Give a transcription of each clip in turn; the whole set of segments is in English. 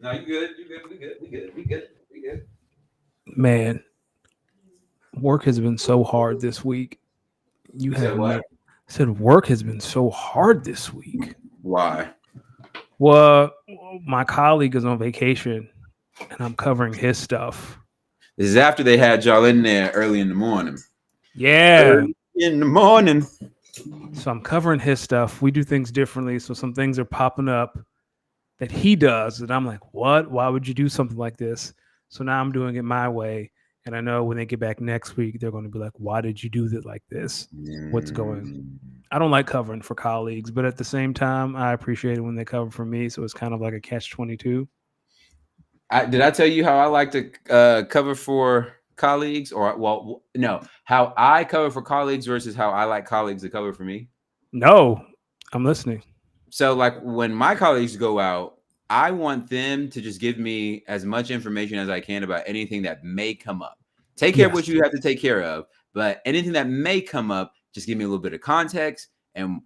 No, you good. You good. We good. We good. We good. We good. Man, work has been so hard this week. You You have said no. what? I said work has been so hard this week. Why? Well, my colleague is on vacation, and I'm covering his stuff. This is after they had y'all in there early in the morning. Yeah. Early in the morning. So I'm covering his stuff. We do things differently. So some things are popping up that he does. And I'm like, what? Why would you do something like this? So now I'm doing it my way. And I know when they get back next week, they're going to be like, why did you do it like this? What's going? Mm. I don't like covering for colleagues, but at the same time, I appreciate it when they cover for me. So it's kind of like a catch 22. Did I tell you how I like to cover for colleagues, or no, how I cover for colleagues versus how I like colleagues to cover for me? No, I'm listening. So, like when my colleagues go out, I want them to just give me as much information as I can about anything that may come up. Take care of what Yes. you have to take care of, but anything that may come up, just give me a little bit of context. And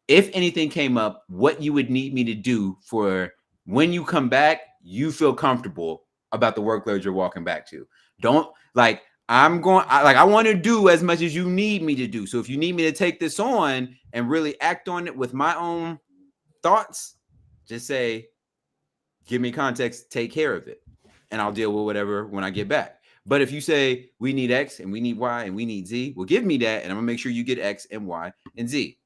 if anything came up, what you would need me to do for when you come back, you feel comfortable about the workload you're walking back to. Don't like, I want to do as much as you need me to do. So if you need me to take this on and really act on it with my own thoughts, just say, give me context, take care of it, and I'll deal with whatever when I get back. But if you say we need X and we need Y and we need Z, well, give me that, and I'm gonna make sure you get X and Y and Z.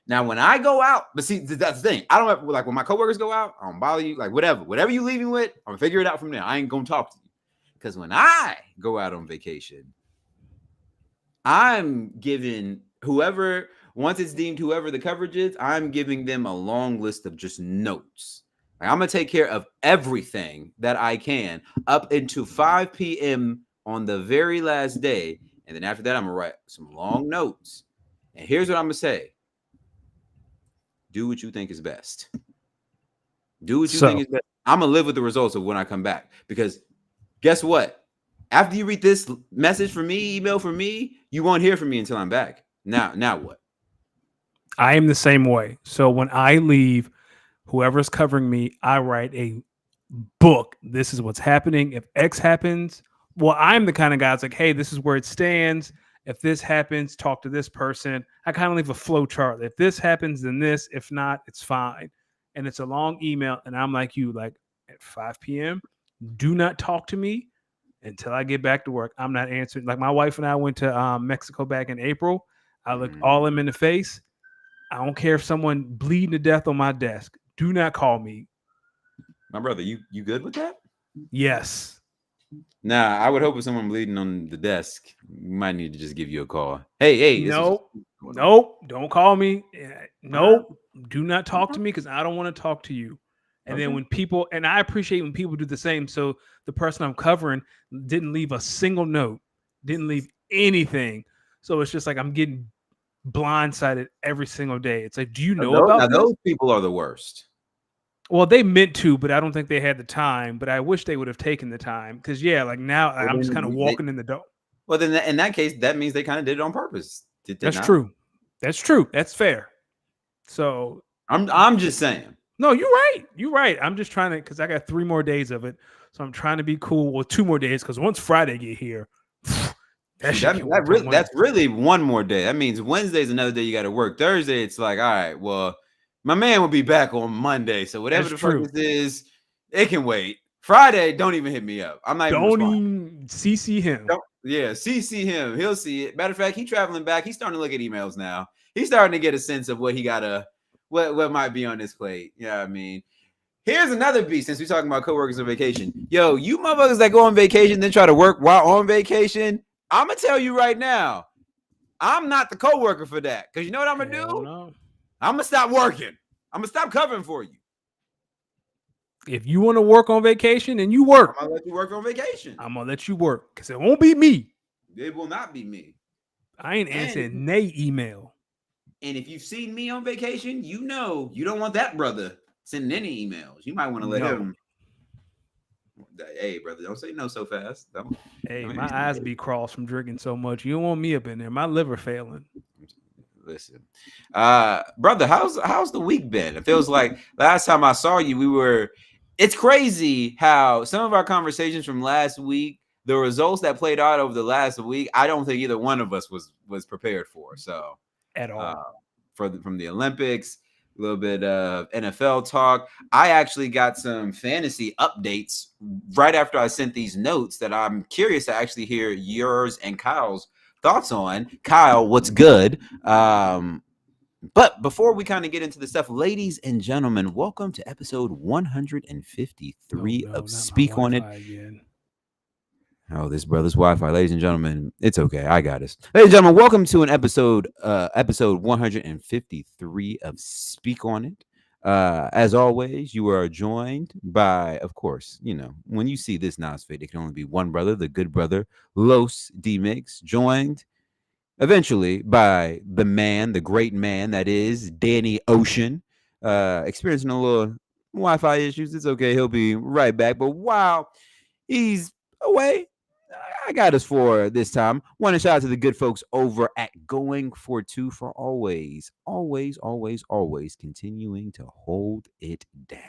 Now, when I go out, but see, that's the thing. I don't have, like when my coworkers go out, I don't bother you. Like whatever you leaving with, I'm gonna figure it out from there. I ain't gonna talk to you because when I go out on vacation, I'm giving whoever, once it's deemed whoever the coverage is, I'm giving them a long list of just notes. Like, I'm gonna take care of everything that I can up into 5 p.m. on the very last day, and then after that, I'm gonna write some long notes. And here's what I'm gonna say: do what you think is best. Do what you think So is best. I'm gonna live with the results of when I come back because guess what? After you read this message from me, email from me, you won't hear from me until I'm back. Now what? I am the same way. So when I leave, whoever's covering me, I write a book. This is what's happening. If X happens, well, I'm the kind of guy that's like, hey, this is where it stands. If this happens, talk to this person. I kind of leave a flow chart. If this happens, then this. If not, it's fine. And it's a long email. And I'm like you, like at 5 p.m., do not talk to me until I get back to work. I'm not answering. Like my wife and I went to Mexico back in April. I looked all Mm. them in the face. I don't care if someone bleeding to death on my desk. Do not call me. My brother, you good with that? Yes. Nah, I would hope if someone bleeding on the desk, you might need to just give you a call. Hey, this is Nope. going on. Nope. Don't call me. Okay. Nope. Do not talk to me because I don't want to talk to you. And then Okay. when people, and I appreciate when people do the same. So the person I'm covering didn't leave a single note, didn't leave anything. So it's just like I'm getting blindsided every single day. It's like, do you know Now about this? those people are the worst. Well, they meant to, but I don't think they had the time. But I wish they would have taken the time because, yeah, like now Well, I'm just kind of walking in the door. then in that case, that means they kind of did it on purpose. Did That's not? true. That's true. That's fair. So I'm just saying. no, you're right. You're right. I'm just trying to because I got 3 more days of it, so I'm trying to be cool. Well, 2 more days because once Friday get here, that Shoot, shit can wait till Monday. that's really one more day. That means Wednesday's another day you got to work. Thursday, it's like, all right, well, my man will be back on Monday, so whatever That's the fuck true. this is, it can wait. Friday, don't even hit me up. I'm not even Don't responding. even CC him. Don't, yeah, CC him. He'll see it. Matter of fact, he's traveling back. He's starting to look at emails now. He's starting to get a sense of what he gotta, what might be on his plate. Yeah, I mean, here's another beat since we're talking about coworkers on vacation. Yo, you motherfuckers that go on vacation then try to work while on vacation. I'm gonna tell you right now, I'm not the coworker for that. Cause you know what I'm gonna Hell do? no. I'm gonna stop working. I'm gonna stop covering for you. If you want to work on vacation and you I'm work, gonna let you work on vacation. I'm gonna let you work because it won't be me. It will not be me. I ain't And if, answering nay email. and if you've seen me on vacation, you know you don't want that brother sending any emails. You might want to let No. him. Hey, brother, don't say no so fast. Hey, Don't my eyes be crossed from drinking so much. You don't want me up in there. My liver failing. listen. Brother, how's the week been? It feels like last time I saw you, we were it's crazy how some of our conversations from last week, the results that played out over the last week, I don't think either one of us was prepared for. So at uh, all. from the Olympics, a little bit of NFL talk. I actually got some fantasy updates right after I sent these notes that I'm curious to actually hear yours and Kyle's thoughts on. Kyle, what's good? But before we kind of get into the stuff, ladies and gentlemen, welcome to episode Oh 153 no, of not my Speak on It. Wi-Fi again. Oh, this brother's Wi-Fi, ladies and gentlemen. It's okay. I got us. Ladies and gentlemen, welcome to an episode 153 of Speak on It. As always, you are joined by, of course, when you see this Nas fade, it can only be one brother, the good brother, Los D Mix, joined eventually by the man, the great man that is Danny Ocean, experiencing a little Wi-Fi issues. It's okay. He'll be right back. But while he's away, I got us for this time. Want to shout out to the good folks over at Going for Two for always continuing to hold it down.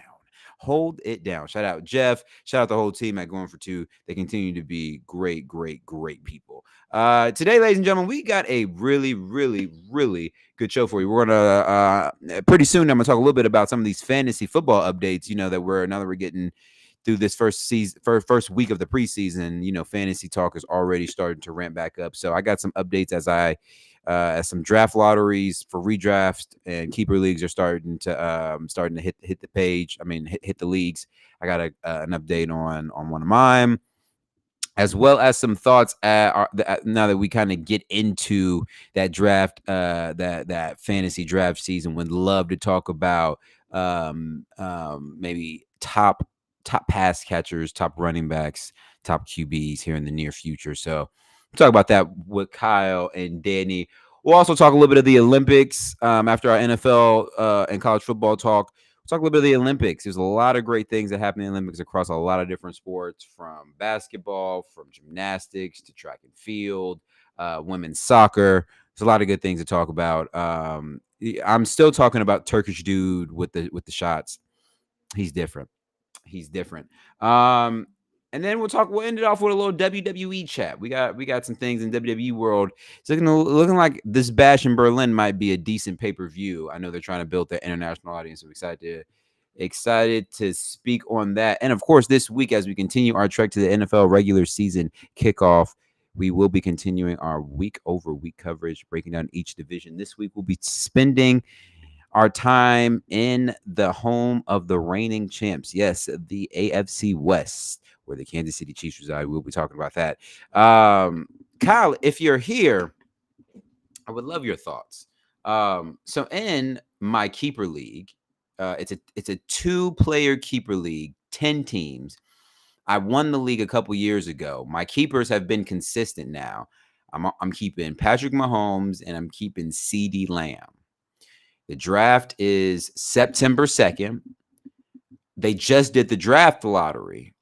Hold it down. Shout out Jeff. Shout out the whole team at Going for Two. They continue to be great, great, great people. Today, ladies and gentlemen, we got a really, really, really good show for you. We're gonna pretty soon. I'm gonna talk a little bit about some of these fantasy football updates. Now that we're getting through this first week of the preseason, fantasy talk is already starting to ramp back up. So I got some updates as some draft lotteries for redraft and keeper leagues are starting to hit the page. I mean, hit the leagues. I got an update on one of mine, as well as some thoughts now that we kind of get into that draft, that fantasy draft season. Would love to talk about maybe top pass catchers, top running backs, top QBs here in the near future. So we'll talk about that with Kyle and Danny. We'll also talk a little bit of the Olympics after our NFL and college football talk. We'll talk a little bit of the Olympics. There's a lot of great things that happen in the Olympics across a lot of different sports, from basketball, from gymnastics to track and field, women's soccer. There's a lot of good things to talk about. I'm still talking about Turkish dude with the shots. He's different. He's different. And then we'll end it off with a little WWE chat. We got some things in WWE world. It's looking like this bash in Berlin might be a decent pay-per-view. I know they're trying to build their international audience. So excited to speak on that. And of course, this week, as we continue our trek to the NFL regular season kickoff, we will be continuing our week over week coverage, breaking down each division. This week, we'll be spending our time in the home of the reigning champs. Yes, the AFC West, where the Kansas City Chiefs reside. We'll be talking about that. Kyle, if you're here, I would love your thoughts. So in my keeper league, it's a 2-player keeper league, 10 teams. I won the league a couple years ago. My keepers have been consistent now. I'm keeping Patrick Mahomes and I'm keeping CeeDee Lamb. The draft is September 2nd. They just did the draft lottery.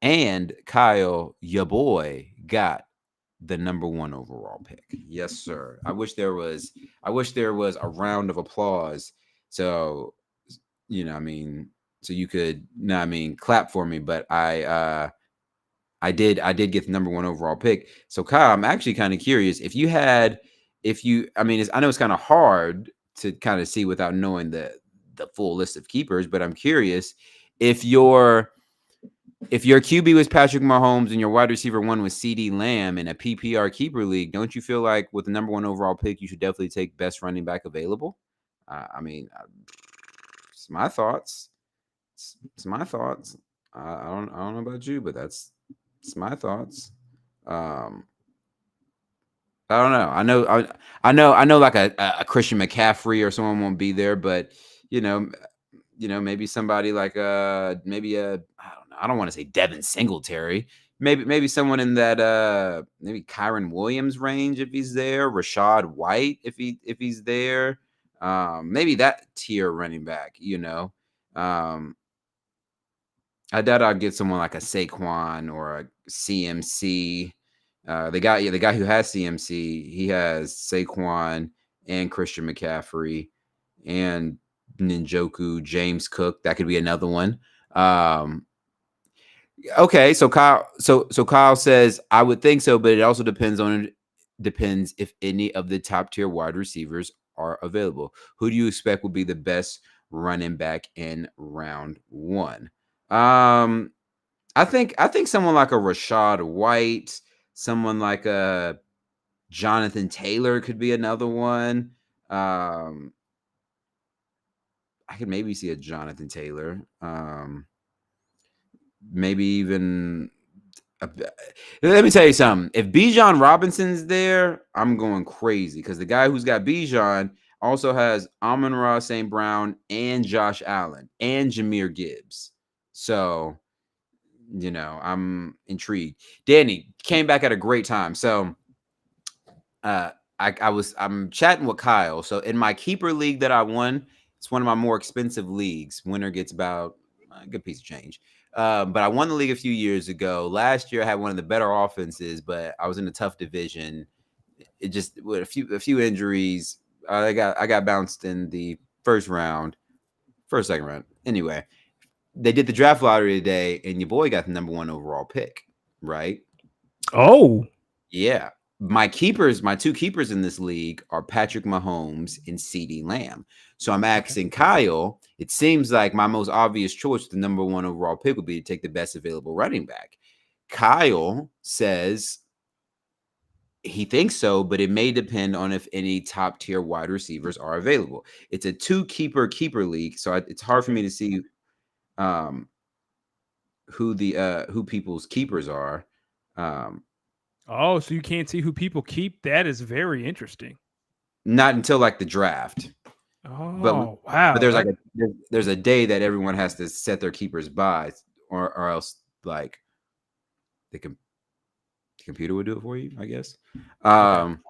And Kyle, your boy, got the number 1 overall pick. Yes, sir. I wish there was a round of applause. So, so you could, clap for me. But I did get the number 1 overall pick. So Kyle, I'm actually kind of curious I know it's kind of hard to kind of see without knowing the full list of keepers, but I'm curious if your QB was Patrick Mahomes and your wide receiver 1 was CeeDee Lamb in a PPR keeper league, don't you feel like with the number 1 overall pick, you should definitely take best running back available? It's my thoughts. It's my thoughts. I don't know about you, but it's my thoughts. I don't know. I know like a Christian McCaffrey or someone won't be there, but maybe somebody like maybe I don't know. I don't want to say Devin Singletary. Maybe someone in that maybe Kyron Williams range if he's there, Rashad White if he's there. Maybe that tier running back, I doubt I'd get someone like a Saquon or a CMC. The guy who has CMC, he has Saquon and Christian McCaffrey and Njoku, James Cook. That could be another one. Um, okay, so Kyle says I would think so, but it also depends if any of the top tier wide receivers are available. Who do you expect will be the best running back in round one? Um, I think someone like a Rashad White, someone like a Jonathan Taylor could be another one. Um, I could maybe see a Jonathan Taylor. Maybe even let me tell you something. If Bijan Robinson's there, I'm going crazy because the guy who's got Bijan also has Amon-Ra St. Brown and Josh Allen and Jahmyr Gibbs. So, I'm intrigued. Danny came back at a great time. So, uh, I'm chatting with Kyle. So in my keeper league that I won, it's one of my more expensive leagues. Winner gets about a good piece of change. But I won the league a few years ago. Last year I had one of the better offenses, but I was in a tough division. It just with a few injuries. I got bounced in the second round. Anyway, they did the draft lottery today, and your boy got the number one overall pick, right? Oh, Yeah. My two keepers in this league are Patrick Mahomes and CeeDee Lamb. So I'm okay. asking Kyle, it seems like my most obvious choice, the number one overall pick, would be to take the best available running back. Kyle says he thinks so, but it may depend on if any top tier wide receivers are available. It's a keeper league, so it's hard for Okay. me to see um, who people's keepers are. Um, Oh, so you can't see who people keep? That is very interesting. Not until like the draft. But Oh, but wow. there's like there's a day that everyone has to set their keepers by, or else like the, the computer would do it for you, I guess. Okay. Um,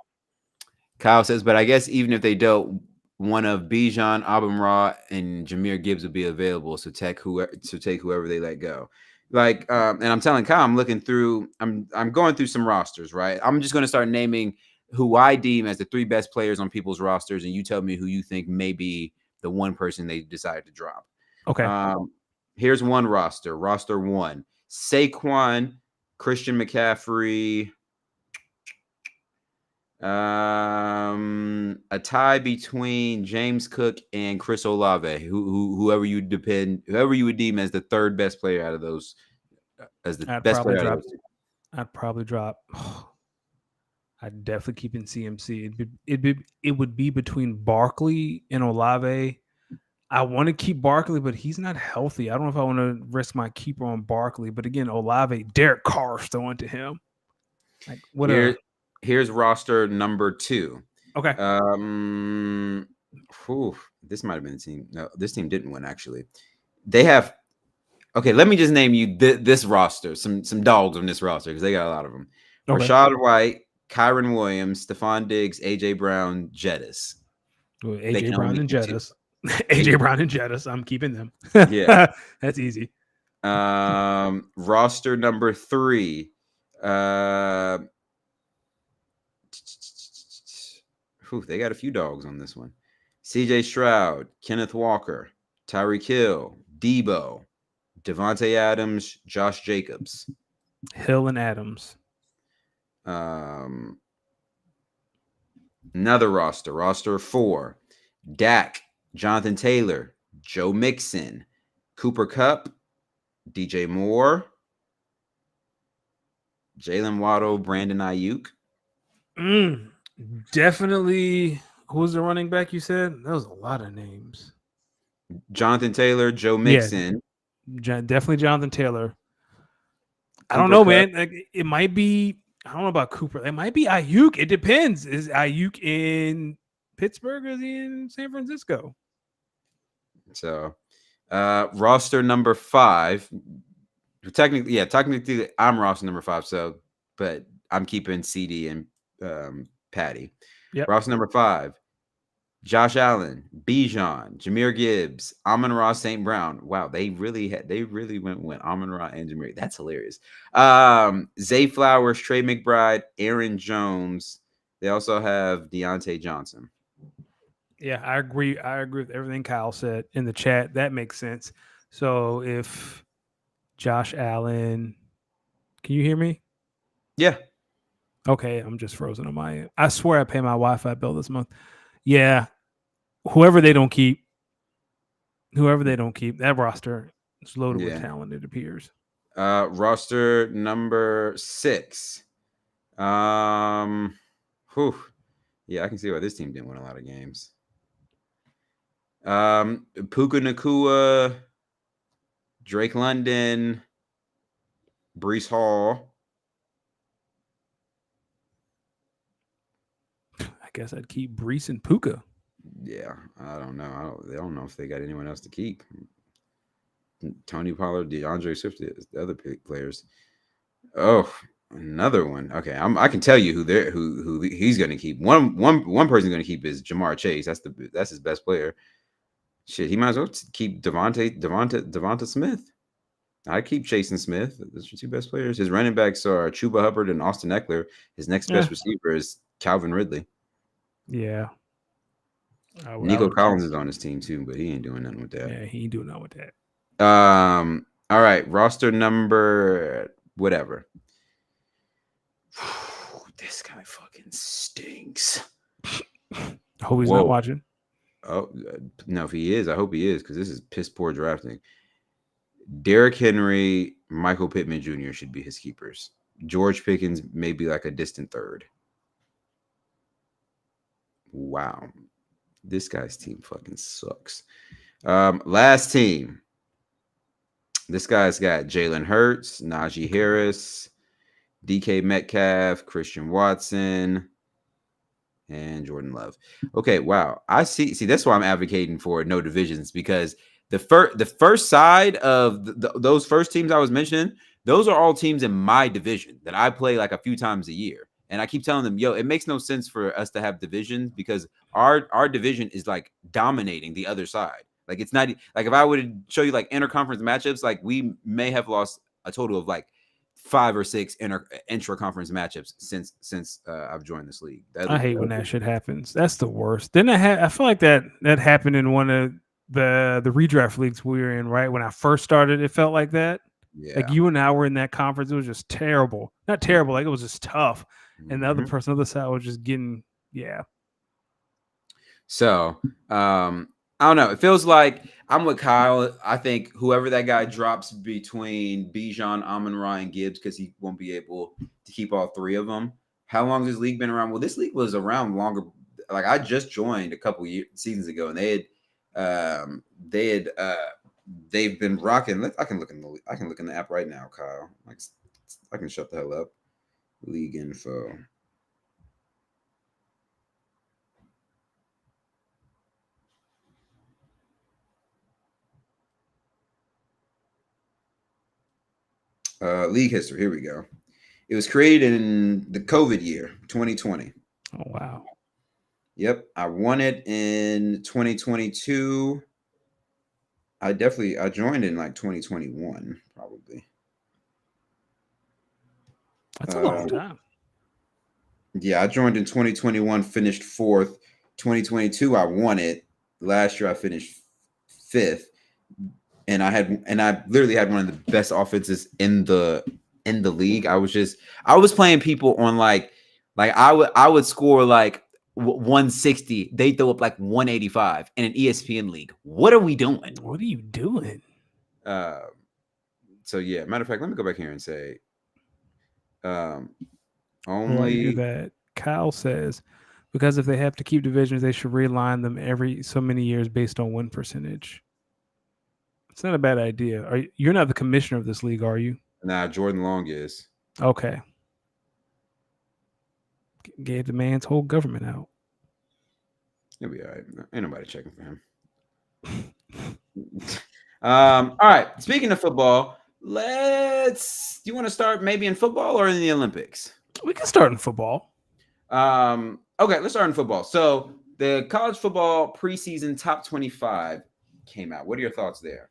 Kyle says, but I guess even if they don't, one of Bijan, Abumrah, and Jahmyr Gibbs would be available. So take whoever they let go. And I'm telling Kyle, I'm going through some rosters, right? I'm just going to start naming who I deem as the three best players on people's rosters, and you tell me who you think may be the one person they decided to drop. Okay. Um, Here's one roster. Roster one: Saquon, Christian McCaffrey, a tie between James Cook and Chris Olave, whoever you would deem as the third best player out of those, as the I'd best probably player out of drop. those two. I'd probably drop. I'd definitely keep in CMC. It would be between Barkley and Olave. I want to keep Barkley, but he's not healthy. I don't know if I want to risk my keeper on Barkley. But again, Olave, Derek Carr's throwing to him. Like what a Here's roster number two. okay. Um, this might have been the team. No, this team didn't win actually. They have Okay, let me just name you this roster, some dogs on this roster because they got a lot of them. Okay. Rashad White, Kyron Williams, Stephon Diggs, AJ Brown, Jettis. Well, They AJ can only Brown and keep two. Jettis. AJ AJ. Brown and Jettis. I'm keeping them. Yeah. That's easy. Roster number three. Uh, they got a few dogs on this one. CJ Stroud, Kenneth Walker, Tyreek Hill, Debo, Devontae Adams, Josh Jacobs. Hill and Adams. Um, Another roster four: Dak, Jonathan Taylor, Joe Mixon, Cooper Kupp, DJ Moore, Jalen Waddle, Brandon Ayuk. Mm, definitely. Who's the running back you said? That was a lot of names. Jonathan Taylor, Joe Yeah, Mixon, definitely Jonathan Taylor. I don't Cooper know, Kupp. man. Like, it might be. I don't know about Cooper. It might be Ayuk. It depends. Is Ayuk in Pittsburgh or is he in San Francisco? So, roster number five. Technically, I'm roster number five. So, but I'm keeping CD and Patty. Yep. Roster number five: Josh Allen, Bijan, Jahmyr Gibbs, Amon-Ra St. Brown. Wow, they really went Amon-Ra and Jahmyr. That's hilarious. Zay Flowers, Trey McBride, Aaron Jones. They also have Deontay Johnson. Yeah, I agree. I agree with everything Kyle said in the chat. That makes sense. So if Josh Allen, can you hear me? Yeah. Okay, I'm just frozen on my end. I swear I pay my Wi-Fi bill this month. Yeah, whoever they don't keep, that roster is loaded with Yeah. talent. It appears. Roster number 6. Whew. Yeah, I can see why this team didn't win a lot of games. Puka Nakua, Drake London, Brees Hall. I guess I'd keep Brees and Puka. Yeah, I don't know. They don't know if they got anyone else to keep. Tony Pollard, DeAndre Swift, the other players. Oh, another one. Okay, I can tell you who he's going to keep. One person going to keep is Jamar Chase. That's his best player. Shit, he might as well keep Devonta Smith. I keep Chase and Smith. Those are 2 best players. His running backs are Chuba Hubbard and Austin Eckler. His next best receiver is Calvin Ridley. Yeah. Nico Collins is on his team too, but he ain't doing nothing with that. Yeah, he ain't doing nothing with that. All right, roster number whatever. This guy fucking stinks. I hope he's not watching. Oh no, if he is, I hope he is, because this is piss poor drafting. Derrick Henry, Michael Pittman Jr. should be his keepers. George Pickens may be like a distant third. Wow. This guy's team fucking sucks. Last team. This guy's got Jalen Hurts, Najee Harris, DK Metcalf, Christian Watson, and Jordan Love. Okay, wow. I see. See, that's why I'm advocating for no divisions, because the first side of those first teams I was mentioning, those are all teams in my division that I play like a few times a year. And I keep telling them, yo, it makes no sense for us to have divisions, because our division is like dominating the other side. Like, it's not like, if I would show you like interconference matchups, like we may have lost a total of like 5 or 6 intra-conference matchups since I've joined this league. I hate when that shit happens. That's the worst. Then I feel like that happened in one of the redraft leagues we were in, right? When I first started, it felt like that. Yeah. Like you and I were in that conference. It was just terrible. Not terrible, like it was just tough. And the other person on the other side was just getting, yeah. So, I don't know. It feels like I'm with Kyle. I think whoever that guy drops between Bijan, Amon-Ra, and Gibbs, because he won't be able to keep all 3 of them. How long has this league been around? Well, this league was around longer. Like, I just joined a couple seasons ago, and they've been rocking. I can look in the app right now, Kyle. I can shut the hell up. League info. League history. Here we go. It was created in the COVID year, 2020. Oh, wow. Yep. I won it in 2022. I joined in like 2021, probably. That's a long time. Yeah, I joined in 2021, finished 4th. 2022, I won it. Last year, I finished 5th. And I literally had one of the best offenses in the league. I was playing people on like I would score like 160. They throw up like 185 in an ESPN league. What are we doing? What are you doing? So yeah, matter of fact, let me go back here and say only do that. Kyle says, because if they have to keep divisions, they should realign them every so many years based on win percentage. It's not a bad idea. You're not the commissioner of this league, are you? Nah, Jordan Long is. Okay. Gave the man's whole government out. He'll be all right. Ain't nobody checking for him. All right. Speaking of football, do you want to start maybe in football or in the Olympics? We can start in football. Okay, let's start in football. So the college football preseason top 25 came out. What are your thoughts there?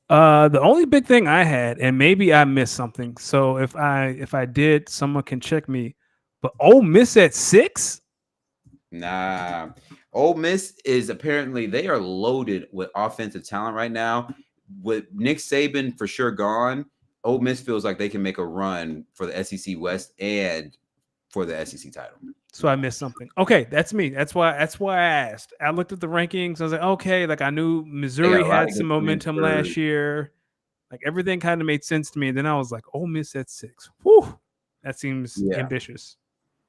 The only big thing I had, and maybe I missed something. So if I did, someone can check me. But Ole Miss at 6? Nah. Ole Miss is apparently, they are loaded with offensive talent right now. with Nick Saban for sure gone, Ole Miss feels like they can make a run for the SEC West and for the SEC title. So I missed something. Okay, that's me. That's why I asked. I looked at the rankings. I was like, okay, like I knew Missouri had some momentum last year. Like everything kind of made sense to me. And then I was like, Ole Miss at 6. Whew. That seems ambitious.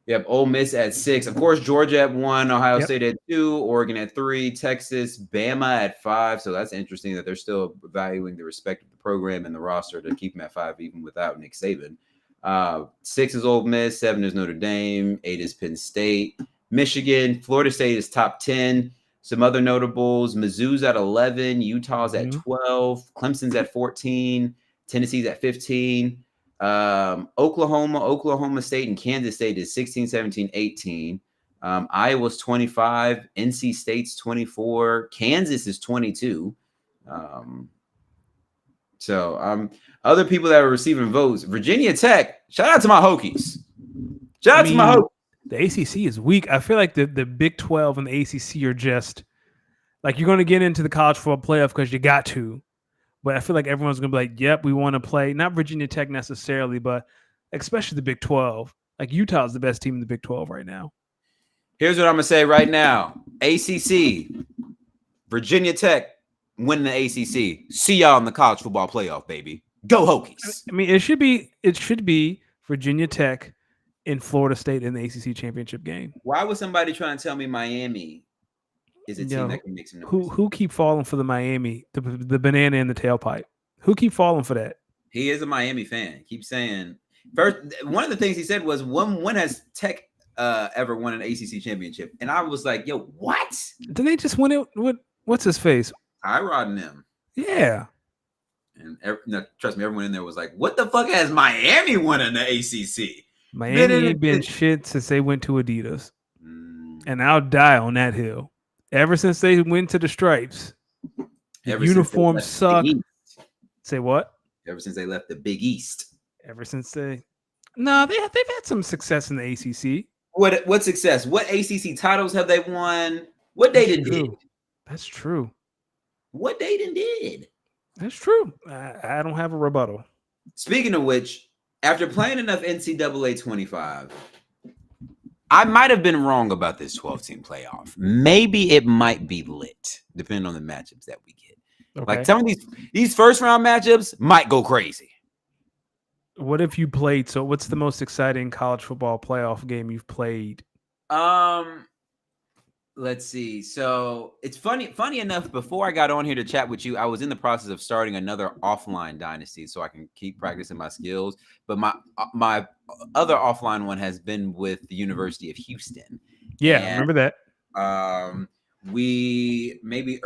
Yep, Ole Miss at 6. Of course, Georgia at 1, Ohio State at 2, Oregon at 3, Texas, Bama at 5. So that's interesting that they're still valuing the respect of the program and the roster to keep them at 5 even without Nick Saban. 6 is Ole Miss, 7 is Notre Dame, 8 is Penn State, Michigan, Florida State is top 10. Some other notables: Mizzou's at 11, Utah's at 12, Clemson's at 14, Tennessee's at 15. Oklahoma State, and Kansas State is 16, 17, 18. Iowa's 25, NC State's 24, Kansas is 22. Other people that are receiving votes: Virginia Tech. Shout out to my Hokies. Shout out to my Hokies. The ACC is weak. I feel like the Big 12 and the ACC are just like, you're going to get into the college football playoff because you got to. But I feel like everyone's going to be like, yep, we want to play. Not Virginia Tech necessarily, but especially the Big 12. Like Utah's the best team in the Big 12 right now. Here's what I'm going to say right now. ACC, Virginia Tech winning the ACC. See y'all in the college football playoff, baby. Go Hokies. I mean, it should be Virginia Tech in Florida State in the ACC championship game. Why would somebody try and tell me Miami is a team that can make some noise? Who keep falling for the Miami, the banana in the tailpipe? Who keep falling for that? He is a Miami fan. Keep saying first. One of the things he said was, when has Tech ever won an ACC championship? And I was like, yo, what? Did they just win it? What's his face? Tyrod and them. Yeah. And trust me, everyone in there was like, what the fuck has Miami won in the ACC? Miami ain't been shit since they went to Adidas. And I'll die on that hill. Ever since they went to the Stripes, the uniforms suck. Say what? Ever since they left the Big East. Ever since they've had some success in the ACC. What success? What ACC titles have they won? What they did? That's true. What they did? That's true. I don't have a rebuttal. Speaking of which, after playing enough NCAA 25, I might have been wrong about this 12-team playoff. Maybe it might be lit, depending on the matchups that we get. Okay. Like some of these first round matchups might go crazy. What if you played? So, what's the most exciting college football playoff game you've played? Let's see. So it's funny enough, before I got on here to chat with you, I was in the process of starting another offline dynasty so I can keep practicing my skills. But my other offline one has been with the University of Houston. Yeah, I remember that. We maybe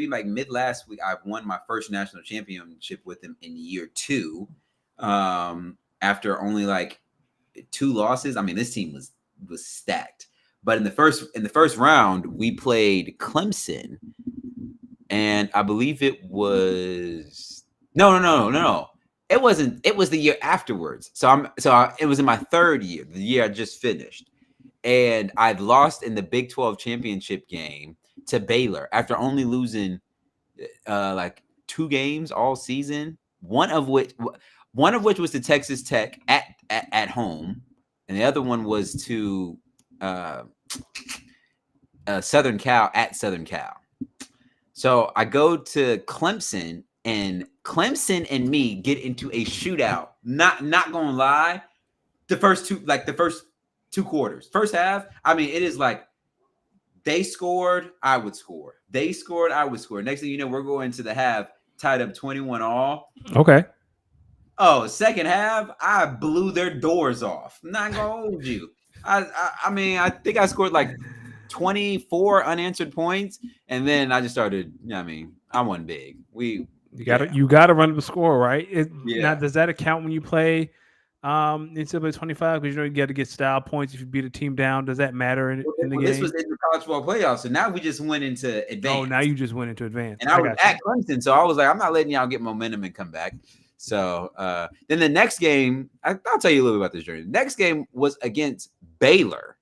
like mid last week, I won my first national championship with them in year 2. After only like 2 losses. I mean, this team was stacked. But in the first round, we played Clemson, and I believe it was no. It wasn't. It was the year afterwards. It was in my 3rd year, the year I just finished, and I'd lost in the Big 12 championship game to Baylor after only losing like 2 games all season. One of which was to Texas Tech at home, and the other one was to Southern Cal at Southern Cal. So I go to Clemson, and Clemson and me get into a shootout. Not gonna lie, the first 2 quarters. First half, I mean, it is like they scored, I would score. They scored, I would score. Next thing you know, we're going to the half, tied up 21-all. Okay. Oh, second half, I blew their doors off. I'm not gonna hold you. I mean, I think I scored like 24 unanswered points, and then I just started. I mean, I won big. You gotta run the score, right? Now, does that account when you play NCAA 25? Because you got to get style points if you beat a team down. Does that matter in the game? This was in the college football playoffs, so now we just went into advance. Oh, now you just went into advance, and I was at Clemson, so I was like, I'm not letting y'all get momentum and come back. So then the next game, I'll tell you a little bit about this journey. The next game was against Baylor.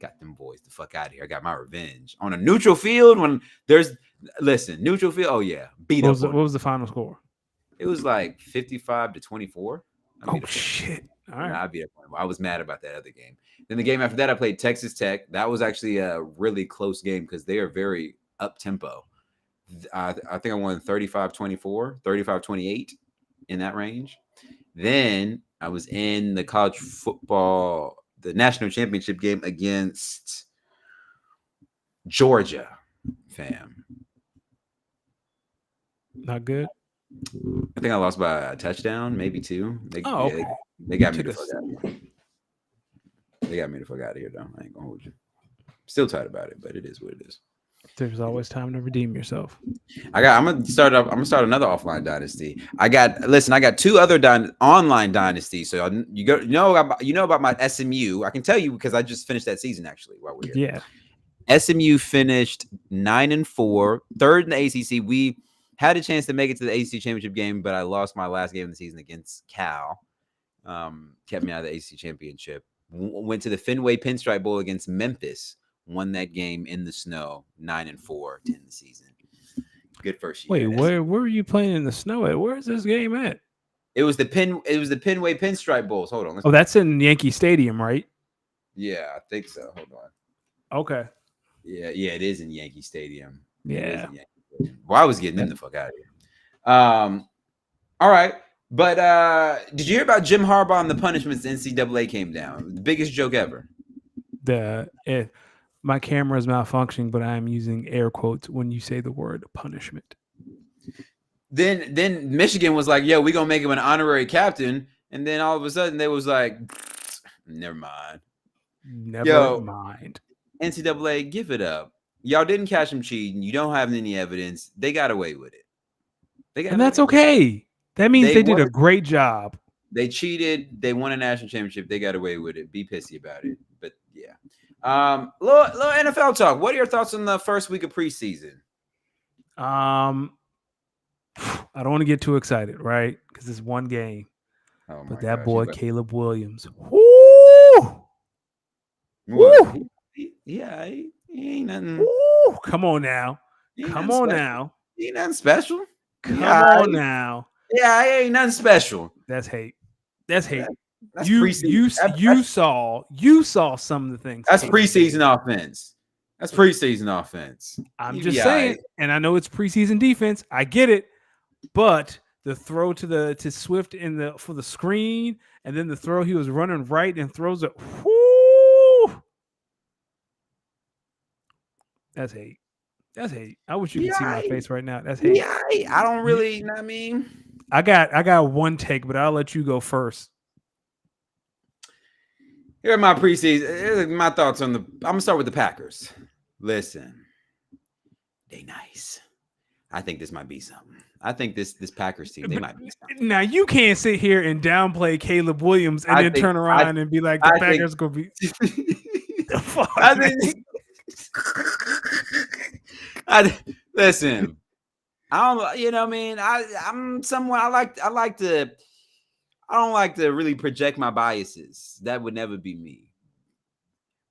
Got them boys the fuck out of here. I got my revenge on a neutral field when there's Listen, neutral field. Oh yeah, beat up What on it. was the final score? It was like 55-24. I Oh beat up on shit! All it. right. I beat up on it. I was mad about that other game. Then the game after that, I played Texas Tech. That was actually a really close game because they are very up tempo. I think I won 35-24, 35-28 in that range. Then I was in the college football, the national championship game against Georgia, fam. Not good. I think I lost by a touchdown, maybe two. Oh, okay. They got me Took the us. fuck out. They got me the fuck out of here, though. I ain't gonna hold you. Still tight about it, but it is what it is. There's always time to redeem yourself. I'm gonna start another offline dynasty. I got two other online dynasties. So you know about my SMU. I can tell you because I just finished that season actually while we're here. Yeah. SMU finished 9-4, third in the ACC. We had a chance to make it to the ACC championship game, but I lost my last game of the season against Cal. Kept me out of the ACC championship. Went to the Fenway Pinstripe Bowl against Memphis. Won that game in the snow, 9-4 to end the season. Good first year. Wait, where were you playing in the snow at? Where is this game at? It was the Fenway Pinstripe Bowls. Hold on. Oh, that's in Yankee Stadium, right? Yeah, I think so. Hold on. Okay. Yeah, it is in Yankee Stadium. Yeah. Well, I was getting them the fuck out of here. All right. But did you hear about Jim Harbaugh and the punishments the NCAA came down? The biggest joke ever. My camera is malfunctioning, but I am using air quotes when you say the word punishment. Then Michigan was like, yo, we're going to make him an honorary captain. And then all of a sudden they was like, never mind. Never mind. NCAA, give it up. Y'all didn't catch him cheating. You don't have any evidence. They got away with it. And that's okay. That means they did a great job. They cheated. They won a national championship. They got away with it. Be pissy about it. But yeah. Little NFL talk. What are your thoughts on the first week of preseason? I don't want to get too excited, right? Because it's one game. Oh but that boy Caleb Williams. Woo! Woo! Yeah, he ain't nothing. Woo! Come on now. Come on now. He ain't nothing special. Come on now. Yeah, he ain't nothing special. That's hate. That's hate. That's you saw some of the things. That's preseason offense. That's preseason offense. I'm just saying, and I know it's preseason defense. I get it, but the throw to Swift for the screen, and then the throw he was running right and throws it. Whoo! That's hate. That's hate. I wish you could see my face right now. That's hate. Yeah, I don't really. I mean, I got one take, but I'll let you go first. Here are my preseason. Here's my thoughts on I'm gonna start with the Packers. Listen, they nice. I think this might be something. I think this Packers team, they might be something. Now you can't sit here and downplay Caleb Williams and then turn around and be like the Packers gonna be. The fuck, listen. I don't. You know what I mean? I'm someone. I don't like to really project my biases. That would never be me.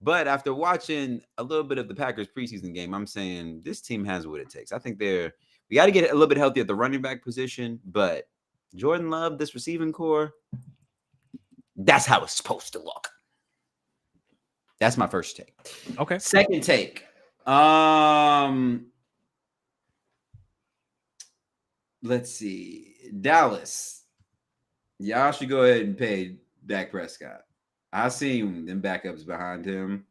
But after watching a little bit of the Packers preseason game, I'm saying this team has what it takes. I think we got to get a little bit healthy at the running back position, but Jordan Love, this receiving core, that's how it's supposed to look. That's my first take. Okay. Second take. Let's see. Dallas. Y'all should go ahead and pay Dak Prescott. I seen them backups behind him.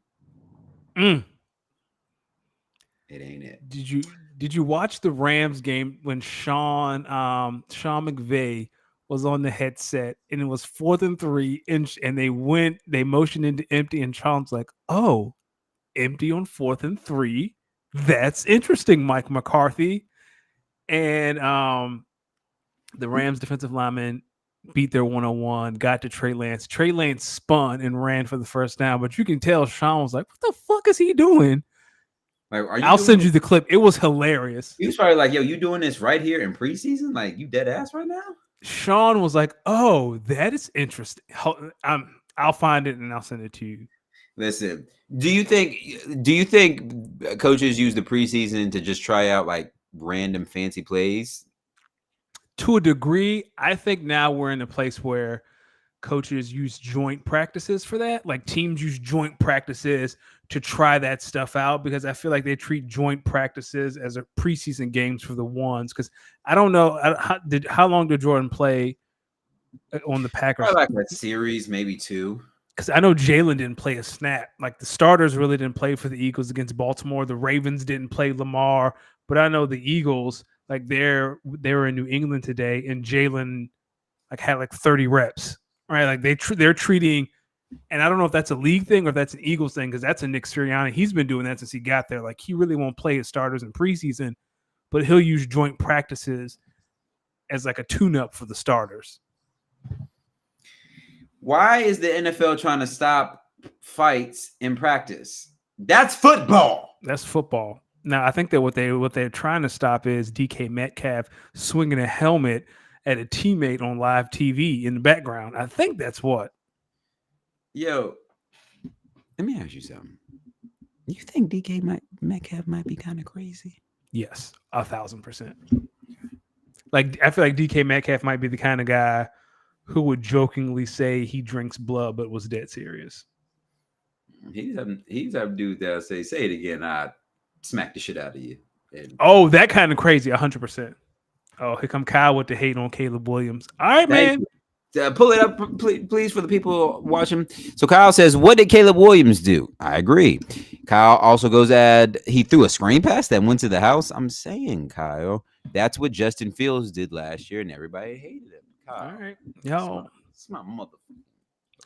It ain't it. Did you watch the Rams game when Sean McVay was on the headset and it was 4th and 3 and they motioned into empty and Sean's like, oh, empty on 4th and 3. That's interesting, Mike McCarthy. And the Rams defensive lineman beat their 1-on-1, got to Trey Lance. Trey Lance spun and ran for the first down, but you can tell Sean was like, what the fuck is he doing? Like, I'll send you the clip. It was hilarious. He was probably like, yo, you doing this right here in preseason? Like, you dead ass right now? Sean was like, oh, that is interesting. I'll find it and I'll send it to you. Listen, do you think coaches use the preseason to just try out like random fancy plays? To a degree, I think now we're in a place where coaches use joint practices for that. Like teams use joint practices to try that stuff out because I feel like they treat joint practices as a preseason games for the ones. Because I don't know how long did Jordan play on the Packers? Probably like a series, maybe two. Because I know Jalen didn't play a snap. Like the starters really didn't play for the Eagles against Baltimore. The Ravens didn't play Lamar, but I know the Eagles, like they were in New England today, and Jalen like had like 30 reps, right? Like they're treating, and I don't know if that's a league thing or if that's an Eagles thing because that's a Nick Sirianni. He's been doing that since he got there. Like he really won't play his starters in preseason, but he'll use joint practices as like a tune-up for the starters. Why is the NFL trying to stop fights in practice? That's football. That's football. Now, I think that what they're trying to stop is DK Metcalf swinging a helmet at a teammate on live TV in the background. I think that's what. Yo, let me ask you something. You think Metcalf might be kind of crazy? Yes, 1,000%. Like I feel like DK Metcalf might be the kind of guy who would jokingly say he drinks blood, but was dead serious. He's a dude that'll say it again. I smack the shit out of you. And oh, that kind of crazy, 100%. Oh, here come Kyle with the hate on Caleb Williams. All right, man. Pull it up, please, for the people watching. So Kyle says, what did Caleb Williams do? I agree. Kyle also goes he threw a screen pass that went to the house. I'm saying, Kyle, that's what Justin Fields did last year, and everybody hated him. Kyle, all right, y'all. It's my mother.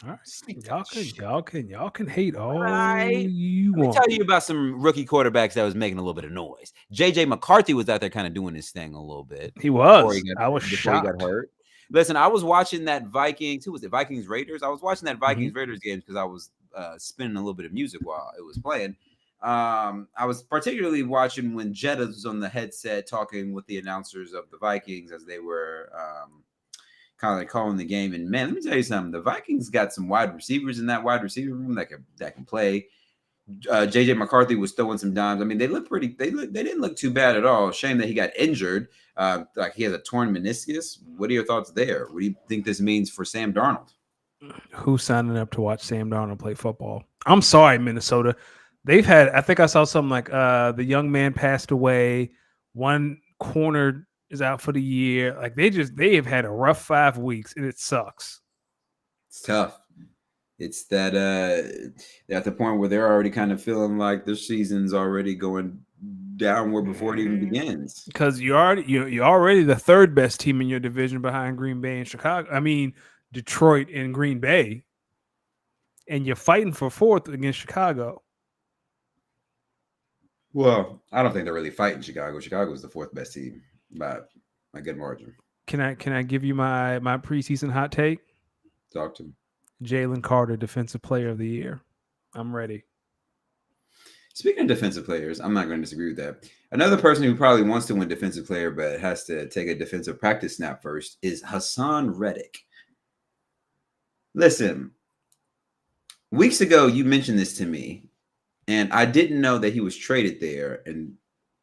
All right, y'all can hate all right. you want. Let me want. tell you about some rookie quarterbacks that was making a little bit of noise. JJ McCarthy was out there kind of doing his thing a little bit. He was. I was shocked. He got hurt. Listen, I was watching that Vikings. Who was it? Vikings Raiders. I was watching that Vikings Raiders game because I was spinning a little bit of music while it was playing. I was particularly watching when Jetta was on the headset talking with the announcers of the Vikings as they were kind of like calling the game. And man, let me tell you something. The Vikings got some wide receivers in that wide receiver room that can play. JJ McCarthy was throwing some dimes. I mean, they look pretty. They didn't look too bad at all. Shame that he got injured. Like he has a torn meniscus. What are your thoughts there? What do you think this means for Sam Darnold? Who's signing up to watch Sam Darnold play football? I'm sorry, Minnesota. They've had. I think I saw something like the young man passed away. One corner is out for the year. Like they have had a rough 5 weeks, and it sucks. It's tough. It's that they're at the point where they're already kind of feeling like their season's already going downward before it even begins. Because you're already the third best team in your division behind Green Bay and Chicago. I mean, Detroit and Green Bay, and you're fighting for fourth against Chicago. Well, I don't think they're really fighting Chicago. Chicago is the fourth best team by a good margin. Can I give you my preseason hot take? Talk to me. Jalen Carter, Defensive Player of the Year. I'm ready. Speaking of defensive players, I'm not going to disagree with that. Another person who probably wants to win Defensive Player but has to take a defensive practice snap first is Hassan Reddick. Listen, weeks ago you mentioned this to me, and I didn't know that he was traded there and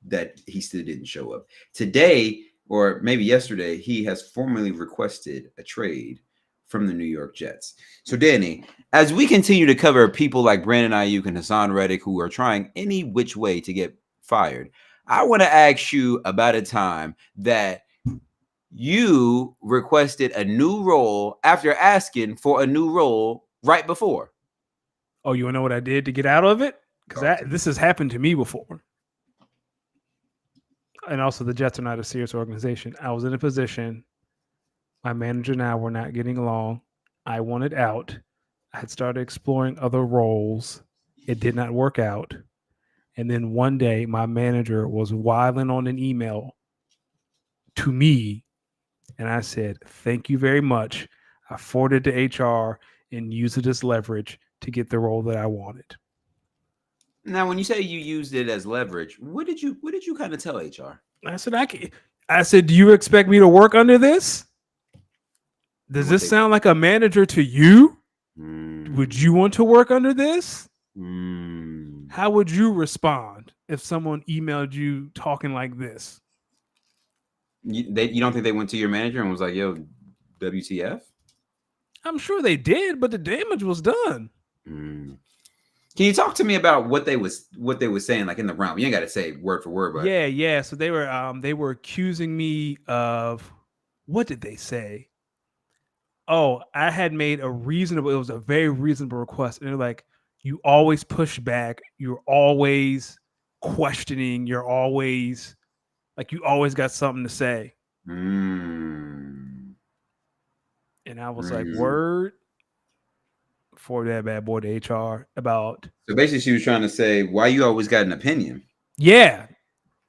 that he still didn't show up. Today, or maybe yesterday, he has formally requested a trade from the New York Jets. So, Danny, as we continue to cover people like Brandon Ayuk and Hassan Reddick who are trying any which way to get fired, I want to ask you about a time that you requested a new role after asking for a new role right before. Oh, you want to know what I did to get out of it? Because this has happened to me before. And also, the Jets are not a serious organization. I was in a position. My manager and I were not getting along. I wanted out. I had started exploring other roles. It did not work out. And then one day, my manager was wilding on an email to me. And I said, thank you very much. I forwarded to HR and used it as leverage to get the role that I wanted. Now, when you say you used it as leverage, what did you kind of tell HR? I said, do you expect me to work under this? Does this sound like a manager to you? Would you want to work under this? How would you respond if someone emailed you talking like this? You don't think they went to your manager and was like, "Yo, WTF"? I'm sure they did, but the damage was done. Mm. Can you talk to me about what they was saying, like in the realm? You ain't got to say word for word, but Yeah. So they were accusing me of, what did they say? Oh, I had made it was a very reasonable request. And they're like, you always push back. You're always questioning. You're always like, you always got something to say. Mm. And I was like, word, for that bad boy to HR about. So basically, she was trying to say, why you always got an opinion? Yeah,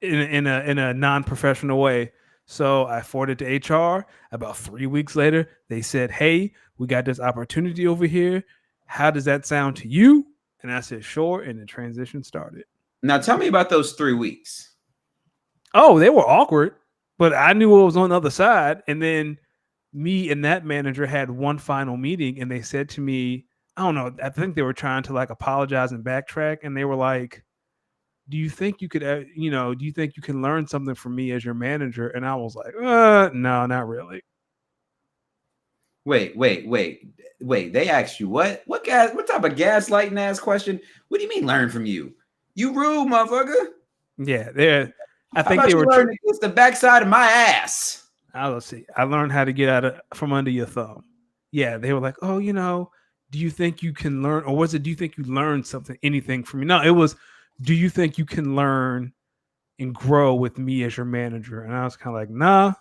in a non-professional way. So I forwarded to HR. About 3 weeks later, they said, "Hey, we got this opportunity over here. How does that sound to you?" And I said, "Sure." And the transition started. Now, tell me about those 3 weeks. Oh, they were awkward, but I knew what was on the other side. And then me and that manager had one final meeting, and they said to me, I don't know, I think they were trying to like apologize and backtrack, and they were like, do you think you could, do you think you can learn something from me as your manager? And I was like, no, not really. Wait. They asked you what? What type of gaslighting ass question? What do you mean learn from you? You rude, motherfucker. Yeah, I How think about they you were. learn to kiss the backside of my ass? Let's see. I learned how to get out from under your thumb. Yeah, they were like, oh, do you think you can learn, or was it, do you think you learned anything from me? No, it was, do you think you can learn and grow with me as your manager? And I was kind of like, nah.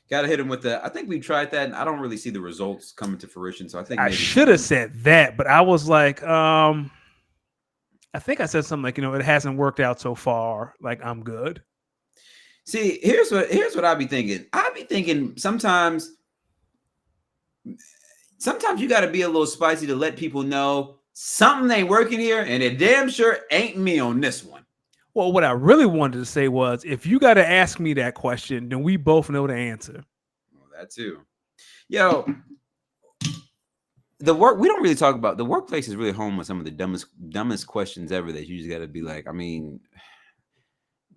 Gotta hit him with the. I think we tried that, and I don't really see the results coming to fruition. So I think I maybe should have said that, but I was like, I think I said something like, it hasn't worked out so far. Like, I'm good. See, here's what I be thinking. I be thinking sometimes you got to be a little spicy to let people know something ain't working here, and it damn sure ain't me on this one. Well, what I really wanted to say was, if you got to ask me that question, then we both know the answer. Well, that too. Yo, the work we don't really talk about. The workplace is really home with some of the dumbest questions ever that you just got to be like, I mean,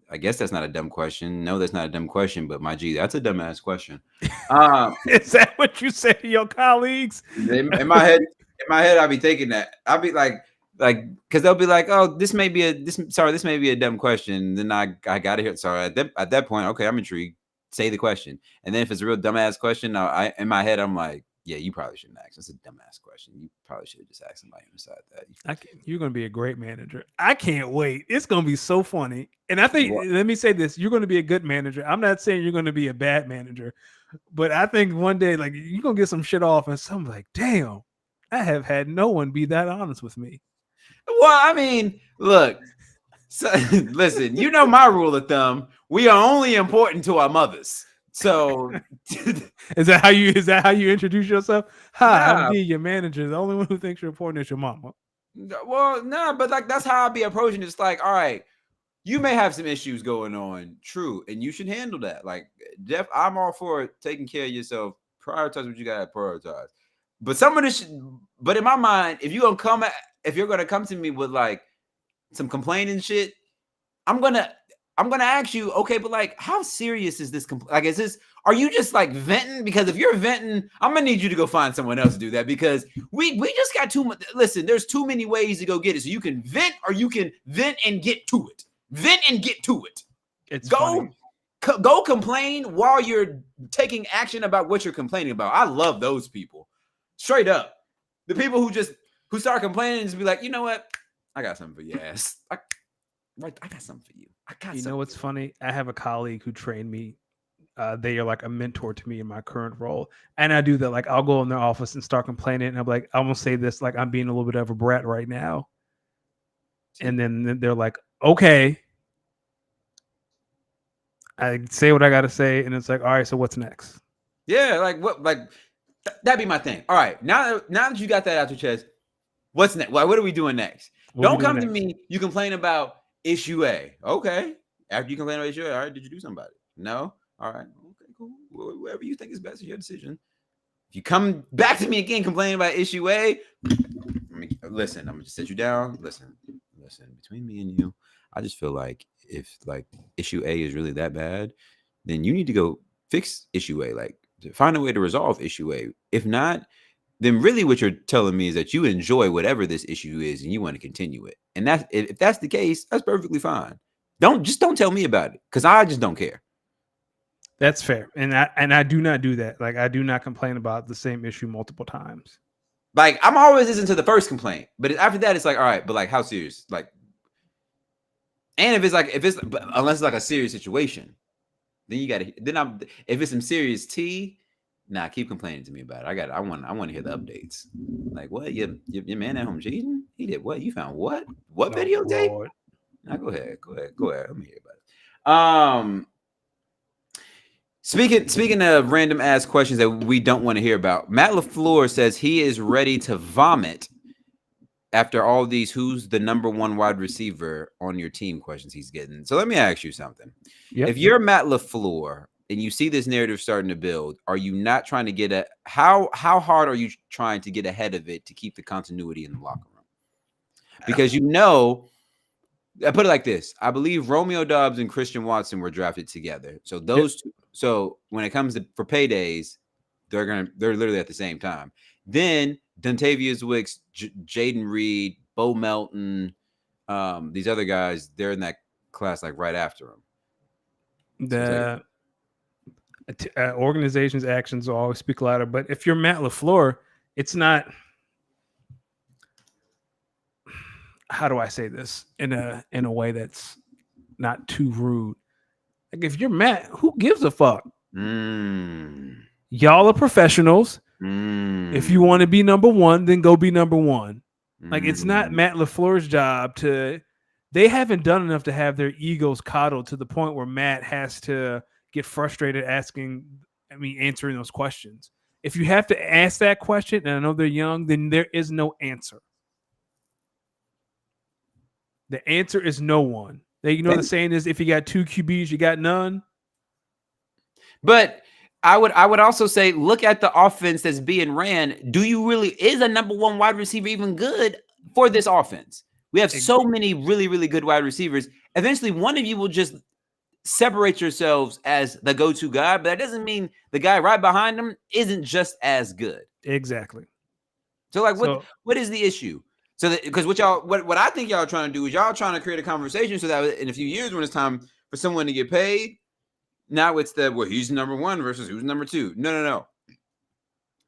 I guess that's not a dumb question. No, that's not a dumb question, but my G, that's a dumbass question. Is that what you say to your colleagues? In my head, I'll be thinking that. I'll be like, because they'll be like, oh, this may be a dumb question. Then I got to hear it. Sorry, at that point, okay, I'm intrigued. Say the question, and then if it's a real dumbass question, I in my head, I'm like, yeah, you probably shouldn't ask. That's a dumbass question. You probably should have just asked somebody beside that. You're going to be a great manager. I can't wait. It's going to be so funny. And I think, let me say this, you're going to be a good manager. I'm not saying you're going to be a bad manager, but I think one day, like, you're going to get some shit off and something like, damn, I have had no one be that honest with me. Well, I mean, look, so, listen, you know my rule of thumb. We are only important to our mothers. So is that how you introduce yourself? Hi, I'm D, your manager. The only one who thinks you're important is your mama. Well, no, but like that's how I'll be approaching. It's like, all right, you may have some issues going on, true, and you should handle that. Like, I'm all for taking care of yourself. Prioritize what you gotta prioritize. But some of this, but in my mind, if you're gonna come to me with like some complaining shit, I'm gonna ask you, okay, but like, how serious is this? Like, are you just like venting? Because if you're venting, I'm gonna need you to go find someone else to do that because we just got too much. Listen, there's too many ways to go get it. So you can vent or you can vent and get to it. Vent and get to it. Go complain while you're taking action about what you're complaining about. I love those people. Straight up. The people who start complaining and just be like, you know what? I got something for your ass. I got something for you. You know what's funny? I have a colleague who trained me. They are like a mentor to me in my current role. And I do that. Like, I'll go in their office and start complaining. And I'm like, I'm going to say this, like, I'm being a little bit of a brat right now. And then they're like, okay. I say what I got to say. And it's like, all right, so what's next? Yeah, like what? Like that'd be my thing. All right, now that you got that out your chest, what's next? What are we doing next? Don't come to me. You complain about issue A. Okay. After you complain about issue A, all right, did you do something about it? No. All right. Okay, cool. Whatever you think is best is your decision. If you come back to me again complaining about issue A, listen, I'm gonna just sit you down. Listen. Between me and you, I just feel like if like issue A is really that bad, then you need to go fix issue A. Like find a way to resolve issue A. If not, then really what you're telling me is that you enjoy whatever this issue is and you want to continue it. And that's if that's the case, that's perfectly fine. Don't tell me about it because I just don't care. That's fair, and I do not do that. Like I do not complain about the same issue multiple times. Like I'm always listening to the first complaint, but after that, it's like, all right, but like how serious? Like, and if it's unless it's like a serious situation, then you gotta. Then I'm if it's some serious tea, nah, keep complaining to me about it. I want to hear the updates. Like what? Your man at home cheating? He did what? You found what? What videotape? Lord. Nah, go ahead. Let me hear about it. Speaking of random ass questions that we don't want to hear about, Matt LaFleur says he is ready to vomit after all these who's the number one wide receiver on your team questions he's getting. So let me ask you something. Yep. If you're Matt LaFleur and you see this narrative starting to build, are you not trying to get how hard are you trying to get ahead of it to keep the continuity in the locker room? Because I put it like this. I believe Romeo Doubs and Christian Watson were drafted together. So those two, so when it comes for paydays, they're literally at the same time. Then Dontavius Wicks, Jaden Reed, Bo Melton, these other guys, they're in that class like right after him. The organization's actions will always speak louder. But if you're Matt LaFleur, it's not. How do I say this in a way that's not too rude? Like if you're Matt, who gives a fuck? Y'all are professionals. If you want to be number one, then go be number one. Like it's not Matt LaFleur's job to. They haven't done enough to have their egos coddled to the point where Matt has to get frustrated answering those questions. If you have to ask that question, and I know they're young, then there is no answer. The answer is no one. The saying is, if you got two QBs, you got none. But I would also say, look at the offense that's being ran. Is a number one wide receiver even good for this offense? We have so many really, really good wide receivers. Eventually, one of you will just separate yourselves as the go-to guy, but that doesn't mean the guy right behind him isn't just as good. Exactly. So, like, what is the issue? So, because what I think y'all are trying to do is y'all trying to create a conversation so that in a few years when it's time for someone to get paid, now it's he's number one versus who's number two. No.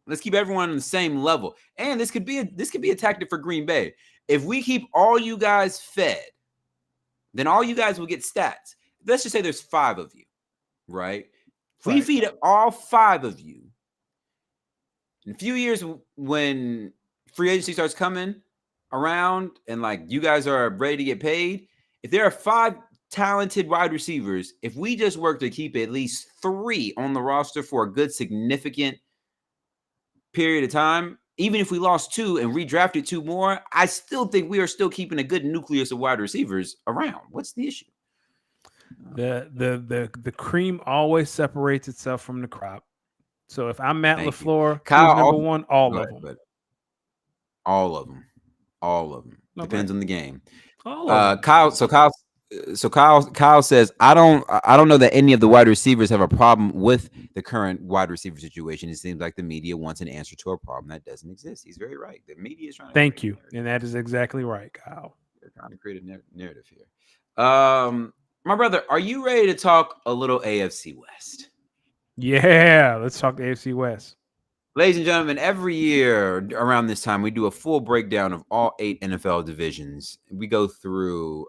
Let's keep everyone on the same level. And this could be a tactic for Green Bay. If we keep all you guys fed, then all you guys will get stats. Let's just say there's 5 of you, right? If we feed all 5 of you, in a few years when free agency starts coming around and like you guys are ready to get paid, if there are 5 talented wide receivers, if we just work to keep at least 3 on the roster for a good significant period of time, even if we lost 2 and redrafted 2 more, I still think we are still keeping a good nucleus of wide receivers around. What's the issue? The cream always separates itself from the crop. So if I'm Matt LaFleur, Kyle, number one, all of them. All of them. Okay. Depends on the game. Kyle says, I don't know that any of the wide receivers have a problem with the current wide receiver situation. It seems like the media wants an answer to a problem that doesn't exist. He's very right. The media is trying to Thank you. And that is exactly right, Kyle. They're trying to create a narrative here. My brother, are you ready to talk a little AFC West? Yeah, let's talk AFC West. Ladies and gentlemen, every year around this time, we do a full breakdown of all 8 NFL divisions. We go through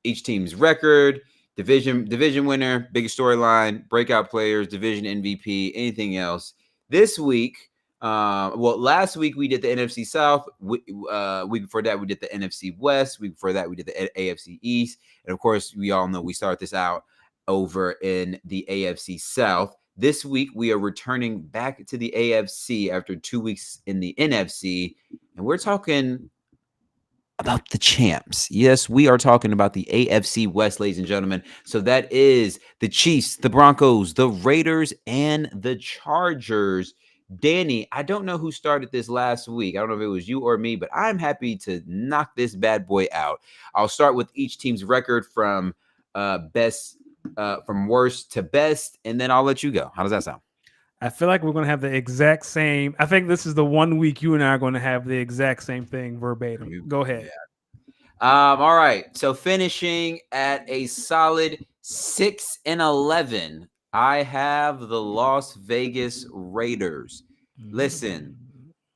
each team's record, division winner, biggest storyline, breakout players, division MVP, anything else. This week, last week we did the NFC South. Week before that, we did the NFC West. Week before that, we did the AFC East. And of course, we all know we start this out over in the AFC South. This week, we are returning back to the AFC after 2 weeks in the NFC. And we're talking about the champs. Yes, we are talking about the AFC West, ladies and gentlemen. So that is the Chiefs, the Broncos, the Raiders, and the Chargers. Danny, I don't know who started this last week. I don't know if it was you or me, but I'm happy to knock this bad boy out. I'll start with each team's record from best from worst to best, and then I'll let you go. How does that sound? I feel like we're going to have the exact same. I think this is the one week you and I are going to have the exact same thing verbatim. Go Yeah. ahead. All right. So finishing at a solid 6-11, I have the Las Vegas Raiders. Listen,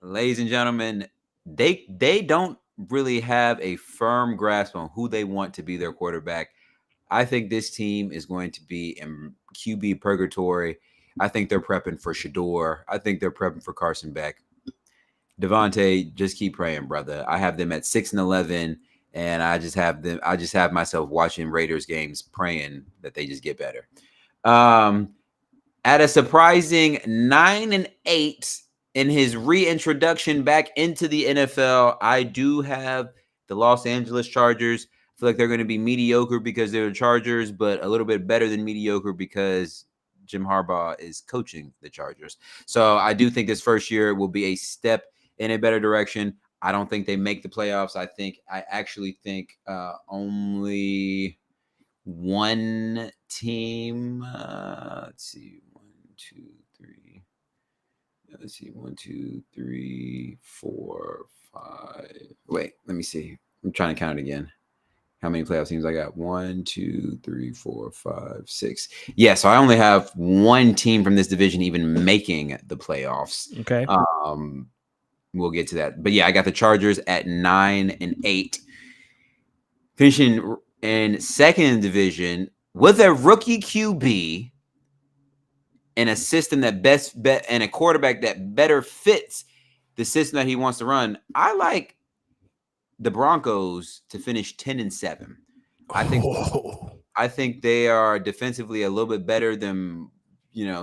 ladies and gentlemen, they don't really have a firm grasp on who they want to be their quarterback. I think this team is going to be in QB purgatory. I think they're prepping for Shador. I think they're prepping for Carson Beck. Devontae, just keep praying, brother. I have them at 6-11, and I just have them. I just have myself watching Raiders games, praying that they just get better. At a surprising 9-8 in his reintroduction back into the NFL, I do have the Los Angeles Chargers. I feel like they're going to be mediocre because they're the Chargers, but a little bit better than mediocre because Jim Harbaugh is coaching the Chargers. So I do think this first year will be a step in a better direction. I don't think they make the playoffs. I actually think only one team. Let's see. Let's see. 1, 2, 3, 4, 5. Wait, let me see. I'm trying to count it again. How many playoff teams I got? 1, 2, 3, 4, 5, 6. Yeah, so I only have one team from this division even making the playoffs. Okay. We'll get to that. But yeah, I got the Chargers at 9-8. Finishing in second division with a rookie QB and a system that best bet and a quarterback that better fits the system that he wants to run. I like the Broncos to finish 10-7. I think they are defensively a little bit better than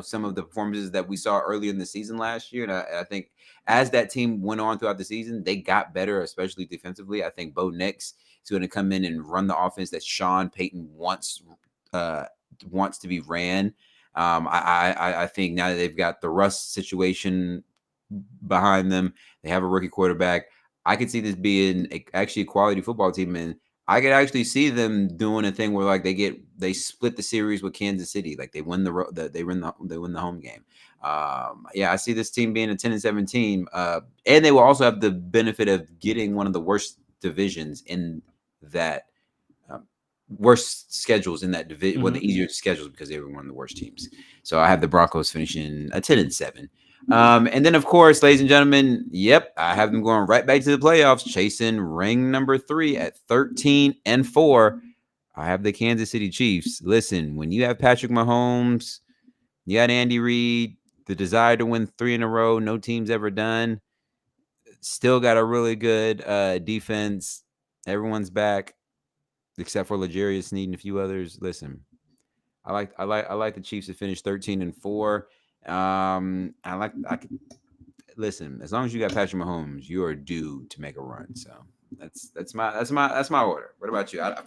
some of the performances that we saw earlier in the season last year. And I think as that team went on throughout the season, they got better, especially defensively. I think Bo Nix is going to come in and run the offense that Sean Payton wants to be ran. I think now that they've got the Russ situation behind them, they have a rookie quarterback. I could see this being actually a quality football team, and I could actually see them doing a thing where like they split the series with Kansas City, like they win they win the home game. Yeah, I see this team being a 10-7 team, and they will also have the benefit of getting one of the worst divisions in that. Worst schedules in that division, one of the easier schedules because they were one of the worst teams. So I have the Broncos finishing a 10-7. And then, of course, ladies and gentlemen, yep, I have them going right back to the playoffs, chasing ring number 3 at 13-4. I have the Kansas City Chiefs. Listen, when you have Patrick Mahomes, you got Andy Reid, the desire to win 3 in a row, no team's ever done. Still got a really good defense. Everyone's back, except for L'Jarius Sneed and a few others. Listen, I like the Chiefs to finish 13-4. Listen, as long as you got Patrick Mahomes, you are due to make a run. So that's my order. What about you? I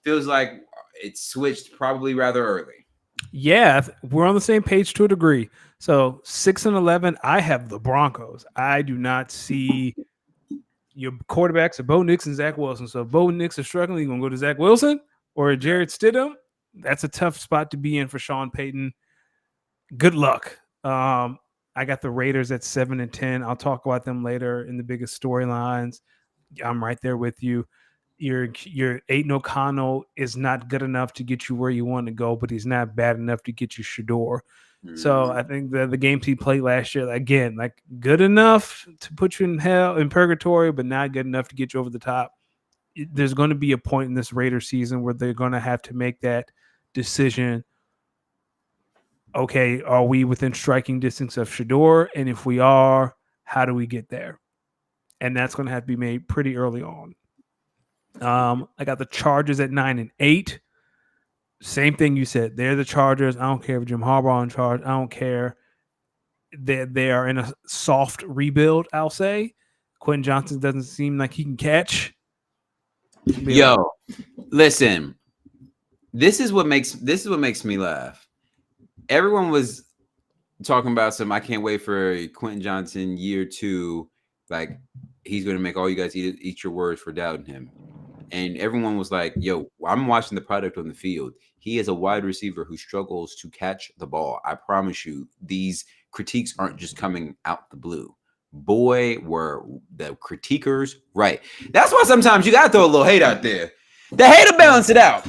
feels like it switched probably rather early. Yeah, we're on the same page to a degree. So 6-11, I have the Broncos. I do not see your quarterbacks are Bo Nix and Zach Wilson. So if Bo Nix is struggling, you're going to go to Zach Wilson or Jared Stidham. That's a tough spot to be in for Sean Payton. Good luck. I got the Raiders at 7-10. I'll talk about them later in the biggest storylines. I'm right there with you. Your Aiden O'Connell is not good enough to get you where you want to go, but he's not bad enough to get you Shador. So I think the games he played last year, again, like good enough to put you in purgatory, but not good enough to get you over the top. There's going to be a point in this Raider season where they're going to have to make that decision. Okay, are we within striking distance of Shador? And if we are, how do we get there? And that's going to have to be made pretty early on. I got the Chargers at 9-8. Same thing you said. They're the Chargers. I don't care if Jim Harbaugh in charge. I don't care. They are in a soft rebuild, I'll say. Quentin Johnson doesn't seem like he can catch. Yo, listen. This is what makes me laugh. Everyone was talking about some. I can't wait for Quentin Johnson year 2. Like he's going to make all you guys eat your words for doubting him. And everyone was like, "Yo, I'm watching the product on the field. He is a wide receiver who struggles to catch the ball. I promise you, these critiques aren't just coming out the blue. Boy, were the critiquers right. That's why sometimes you gotta throw a little hate out there. The hate to balance it out.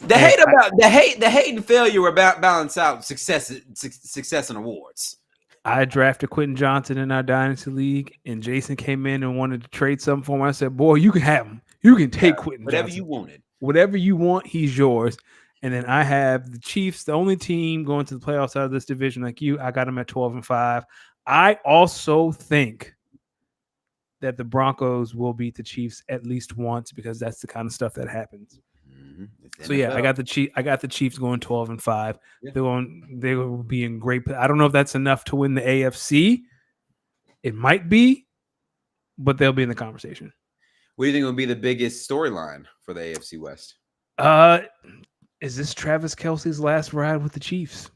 The Hey, hate and failure will balance out success and awards. I drafted Quentin Johnson in our dynasty league, and Jason came in and wanted to trade something for him. I said, "Boy, you can have him. You can take Quentin Whatever Johnson. you wanted. Whatever you want, he's yours." And then I have the Chiefs, the only team going to the playoffs out of this division like you. I got them at 12-5. I also think that the Broncos will beat the Chiefs at least once because that's the kind of stuff that happens. Mm-hmm. So yeah, I got the Chiefs going 12-5. Yeah. They will be in great. I don't know if that's enough to win the AFC. It might be, but they'll be in the conversation. What do you think will be the biggest storyline for the AFC West? Is this Travis Kelce's last ride with the Chiefs?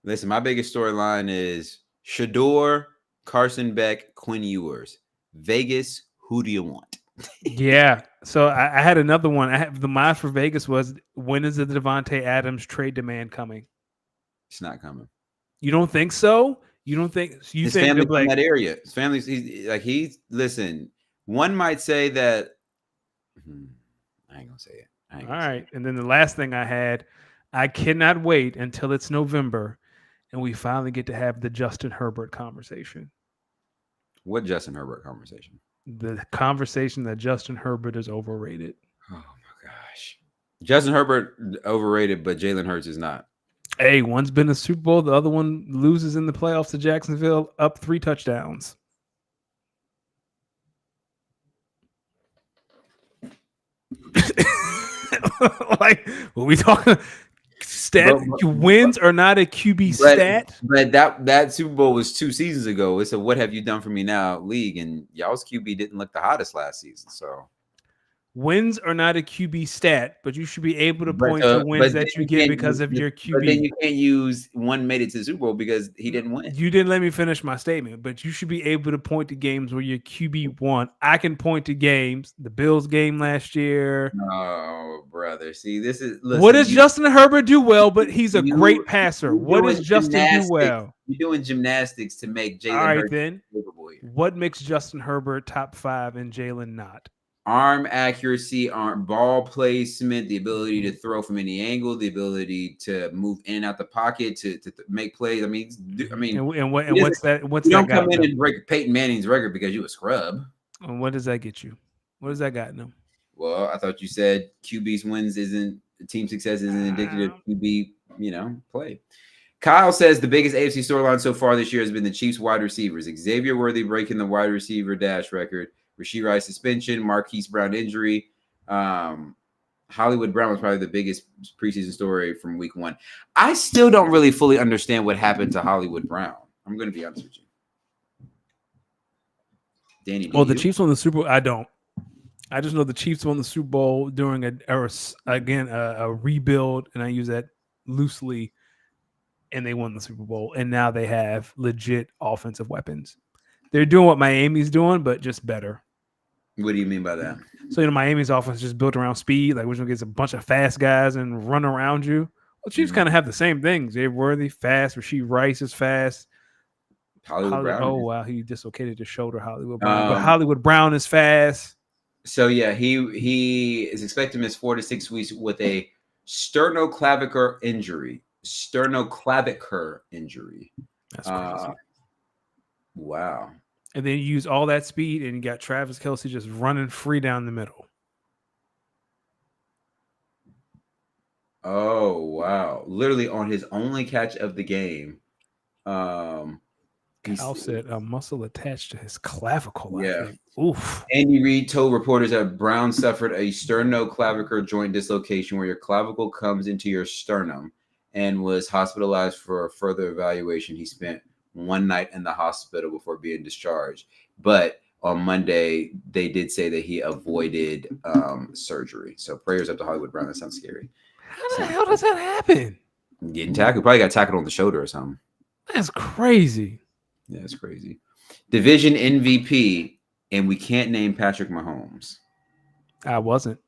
Listen, my biggest storyline is Shador, Carson Beck, Quinn Ewers. Vegas, who do you want? Yeah. So I had another one. I have the mine for Vegas was, when is the Devontae Adams trade demand coming? It's not coming. You don't think so? You don't think his family from that area? His family's listen. One might say that. I ain't gonna say it. All right. And then the last thing I had, I cannot wait until it's November and we finally get to have the Justin Herbert conversation. What Justin Herbert conversation? The conversation that Justin Herbert is overrated. Oh my gosh. Justin Herbert overrated, but Jalen Hurts is not. Hey, one's been a Super Bowl. The other one loses in the playoffs to Jacksonville, up 3 touchdowns. Like, what we talking? Wins are not a QB stat. But that Super Bowl was 2 seasons ago. It's a "what have you done for me now" league, and y'all's QB didn't look the hottest last season. So wins are not a QB stat, but you should be able to point to wins that you get because of your QB. But then you can't use one made it to the Super Bowl because he didn't win. You didn't let me finish my statement, but you should be able to point to games where your QB won. I can point to games, the Bills game last year. Oh, brother. See, this is... What does Justin Herbert do well, but he's a great passer? What does Justin do well? You're doing gymnastics to make Jalen All right, Hurts then. What makes Justin Herbert top 5 and Jalen not? Arm accuracy, ball placement, the ability to throw from any angle, the ability to move in and out the pocket to make plays. I mean, what's that? What's you that? Don't come in and break Peyton Manning's record because you a scrub. And what does that get you? What does that got in them? Well, I thought you said QB's wins team success isn't indicative of QB, play. Kyle says the biggest AFC storyline so far this year has been the Chiefs wide receivers. Xavier Worthy breaking the wide receiver dash record. Rashee Rice suspension, Marquise Brown injury. Hollywood Brown was probably the biggest preseason story from week 1. I still don't really fully understand what happened to Hollywood Brown. I'm going to be honest with you. Danny, the Chiefs won the Super Bowl. I don't. I just know the Chiefs won the Super Bowl during a rebuild, and I use that loosely, and they won the Super Bowl, and now they have legit offensive weapons. They're doing what Miami's doing, but just better. What do you mean by that? So, Miami's offense is just built around speed. Like, which one gets a bunch of fast guys and run around you. Well, Chiefs kind of have the same thing. Xavier Worthy, fast. Rashee Rice is fast. Hollywood Brown. Oh, wow. He dislocated his shoulder, Hollywood Brown. But Hollywood Brown is fast. So, yeah, he is expected to miss 4 to 6 weeks with a sternoclavicular injury. That's crazy. Wow. And then you use all that speed, and you got Travis Kelce just running free down the middle. Oh, wow. Literally on his only catch of the game. Kyle said a muscle attached to his clavicle. Yeah. I think. Oof. Andy Reid told reporters that Brown suffered a sternoclavicular joint dislocation where your clavicle comes into your sternum and was hospitalized for further evaluation. He spent 1 night in the hospital before being discharged. But on Monday, they did say that he avoided surgery. So prayers up to Hollywood Brown. That sounds scary. How the hell does that happen? Getting tackled. Probably got tackled on the shoulder or something. That's crazy. Yeah, that's crazy. Division MVP, and we can't name Patrick Mahomes. I wasn't.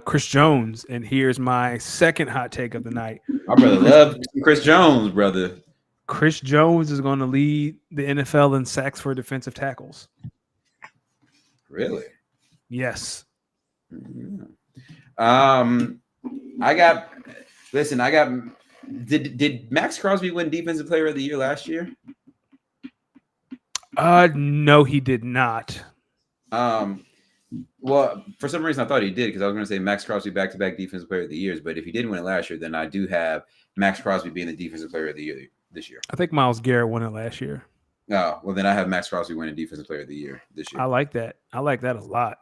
Chris Jones, and here's my second hot take of the night. My brother loved Chris Jones, brother. Chris Jones is going to lead the NFL in sacks for defensive tackles. Really? Yes. I got. Listen, I got. Did Max Crosby win Defensive Player of the Year last year? No, he did not. Well, for some reason I thought he did because I was going to say Max Crosby back-to-back Defensive Player of the Years, but if he didn't win it last year, then I do have Max Crosby being the Defensive Player of the Year this year. I think Myles Garrett won it last year. Oh, well, then I have Max Crosby winning Defensive Player of the Year this year. I like that. I like that a lot.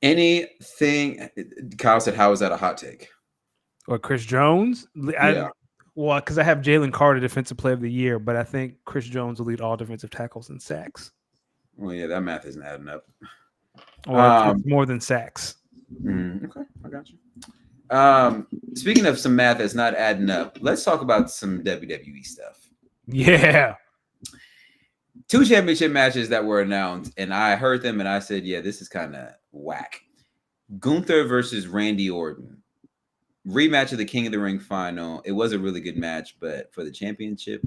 Anything? Kyle said, "How is that a hot take?" Or Chris Jones? Yeah. Well, because I have Jalen Carter Defensive Player of the Year, but I think Chris Jones will lead all defensive tackles and sacks. Well, yeah, that math isn't adding up. Or more than sacks. Okay, I got you. Speaking of some math that's not adding up, let's talk about some WWE stuff. Yeah. 2 championship matches that were announced, and I heard them and I said, yeah, this is kind of whack. Gunther versus Randy Orton. Rematch of the King of the Ring final. It was a really good match, but for the championship,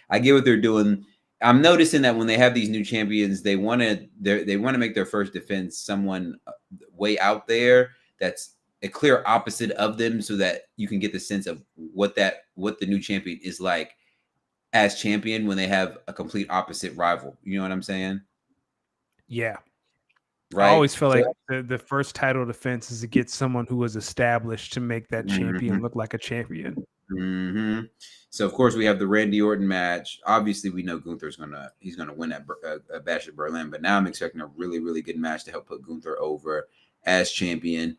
I get what they're doing. I'm noticing that when they have these new champions, they want to make their first defense someone way out there that's a clear opposite of them, so that you can get the sense of what the new champion is like as champion when they have a complete opposite rival. You know what I'm saying? Yeah. Right. I always feel like the first title defense is to get someone who was established to make that champion look like a champion. Mm-hmm. So of course we have the Randy Orton match. Obviously we know Gunther's gonna win at Bash at Berlin, but now I'm expecting a really, really good match to help put Gunther over as champion.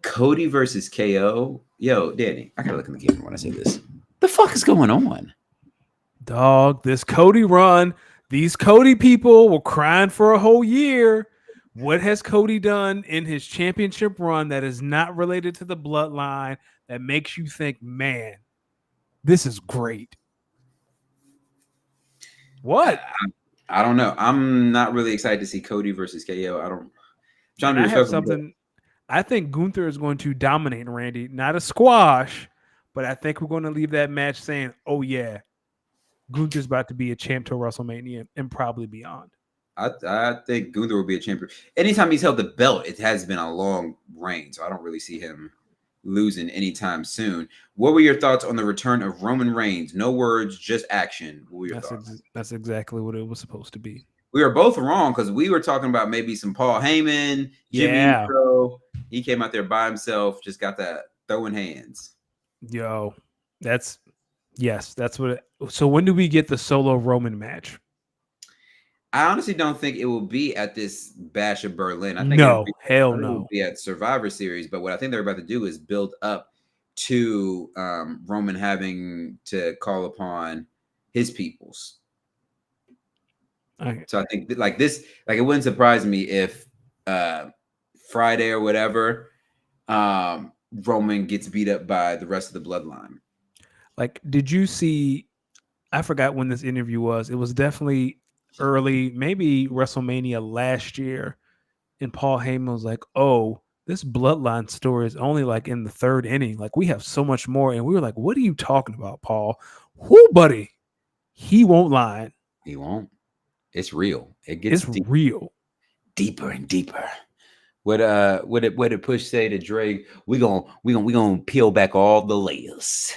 Cody versus KO. Yo, Danny, I gotta look in the camera when I say this. The fuck is going on? Dog, this Cody run. These Cody people were crying for a whole year. What has Cody done in his championship run that is not related to the bloodline that makes you think, man, this is great? What? I don't know. I'm not really excited to see Cody versus KO. I have something. I think Gunther is going to dominate Randy. Not a squash, but I think we're going to leave that match saying, oh, yeah, Gunther's about to be a champ till WrestleMania and probably beyond. I think Gunther will be a champion. Anytime he's held the belt, it has been a long reign, so I don't really see him losing anytime soon. What were your thoughts on the return of Roman Reigns? No words, just action. What were your thoughts? That's exactly what it was supposed to be. We were both wrong because we were talking about maybe some Paul Heyman, Jimmy Uso. He came out there by himself, just got that throwing hands. Yo, that's what. So when do we get the solo Roman match? I honestly don't think it will be at this Bash of Berlin. I think hell no. It will be at Survivor Series. But what I think they're about to do is build up to Roman having to call upon his peoples. Okay. So I think it wouldn't surprise me if Friday or whatever, Roman gets beat up by the rest of the bloodline. Like, did you see? I forgot when this interview was. It was definitely early, maybe WrestleMania last year, and Paul Heyman was like, "Oh, this bloodline story is only like in the 3rd inning. Like, we have so much more." And we were like, "What are you talking about, Paul?" Whoo, buddy, he won't lie. He won't. It's real. It's real. Deeper and deeper. What did Push say to Drake? We gonna peel back all the layers.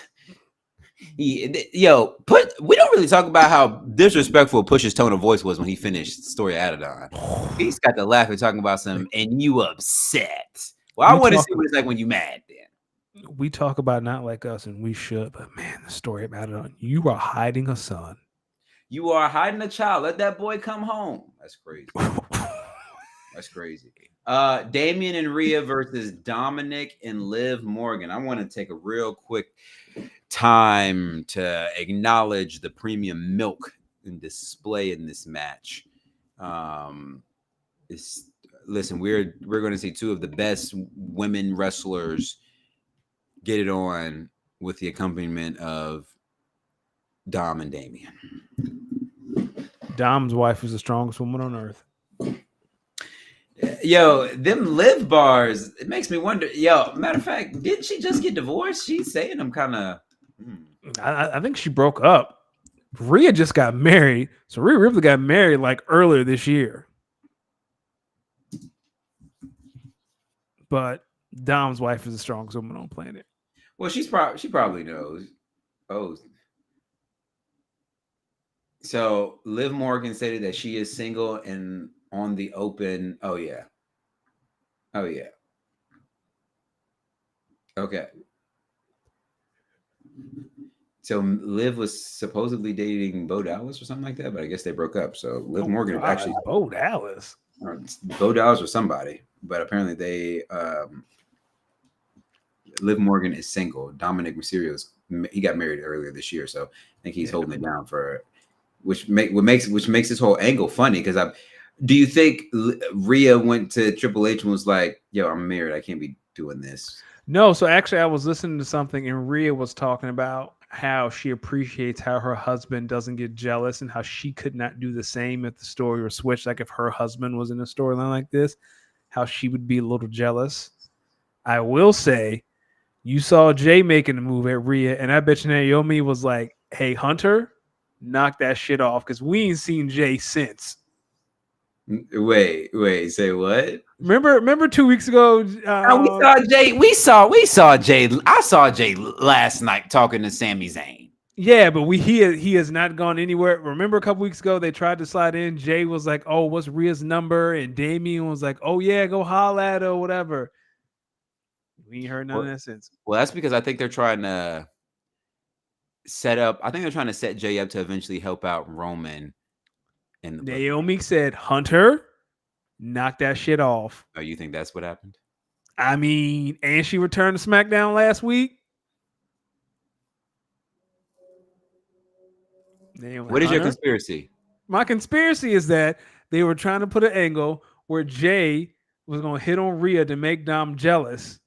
We don't really talk about how disrespectful Push's tone of voice was when he finished Story of Adidon. He's got to laugh and talking about and you upset. Well, I want to see what it's like when you mad. Then we talk about Not Like Us, and we should, but man, the Story of Adidon. You are hiding a son. You are hiding a child. Let that boy come home. That's crazy. That's crazy. Damian and Rhea versus Dominic and Liv Morgan. I want to take a real quick time to acknowledge the premium milk and display in this match. Listen, we're going to see 2 of the best women wrestlers get it on with the accompaniment of Dom and Damien. Dom's wife is the strongest woman on earth. Yo, them live bars, it makes me wonder. Yo, matter of fact, didn't she just get divorced? She's saying I'm kind of. I think she broke up. Rhea just got married. So Rhea Ripley got married like earlier this year. But Dom's wife is the strongest woman on planet. Well, she probably knows. Oh. So Liv Morgan stated that she is single and on the open. Oh yeah. Oh yeah. Okay. So Liv was supposedly dating Bo Dallas or something like that, but I guess they broke up. So Liv Morgan actually Bo Dallas. Bo Dallas or somebody, but apparently they Liv Morgan is single. Dominic Mysterio's he got married earlier this year, so I think he's holding it down for which makes this whole angle funny because do you think Rhea went to Triple H and was like, "Yo, I'm married. I can't be doing this." No, so actually I was listening to something and Rhea was talking about how she appreciates how her husband doesn't get jealous and how she could not do the same if the story were switched. Like if her husband was in a storyline like this, how she would be a little jealous. I will say, you saw Jay making a move at Rhea, and I bet you Naomi was like, "Hey, Hunter, knock that shit off," because we ain't seen Jay since. Wait, say what? Remember 2 weeks ago? We saw Jay. We saw Jay. I saw Jay last night talking to Sami Zayn. Yeah, but he has not gone anywhere. Remember a couple weeks ago they tried to slide in. Jay was like, "Oh, what's Rhea's number?" And Damien was like, "Oh yeah, go holla at her or whatever." We ain't heard none of that since. Well, that's because I think they're trying to set Jay up to eventually help out Roman. And Naomi said, "Hunter, knock that shit off." Oh, you think that's what happened? I mean, and she returned to SmackDown last week. What is your conspiracy? My conspiracy is that they were trying to put an angle where Jay was going to hit on Rhea to make Dom jealous.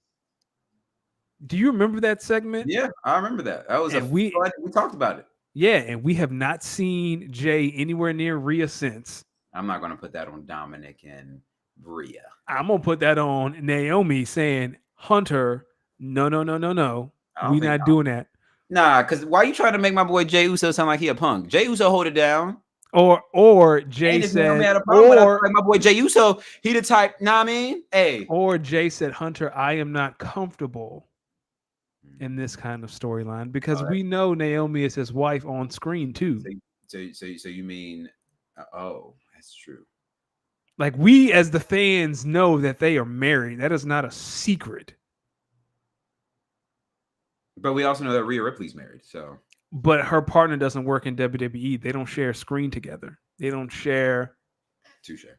Do you remember that segment? Yeah, I remember that. That was we talked about it. Yeah, and we have not seen Jay anywhere near Rhea since. I'm not going to put that on Dominic and Rhea. I'm going to put that on Naomi saying, "Hunter, no. We not doing that." Nah, because why are you trying to make my boy Jey Uso sound like he a punk? Jey Uso hold it down. Or Jay said, or like my boy Jey Uso, he the type, I mean? Hey. Or Jay said, "Hunter, I am not comfortable in this kind of storyline," because we know Naomi is his wife on screen too. So you mean, oh, that's true. Like we as the fans know that they are married. That is not a secret. But we also know that Rhea Ripley's married, so. But her partner doesn't work in WWE. They don't share a screen together. They don't share. Touche. What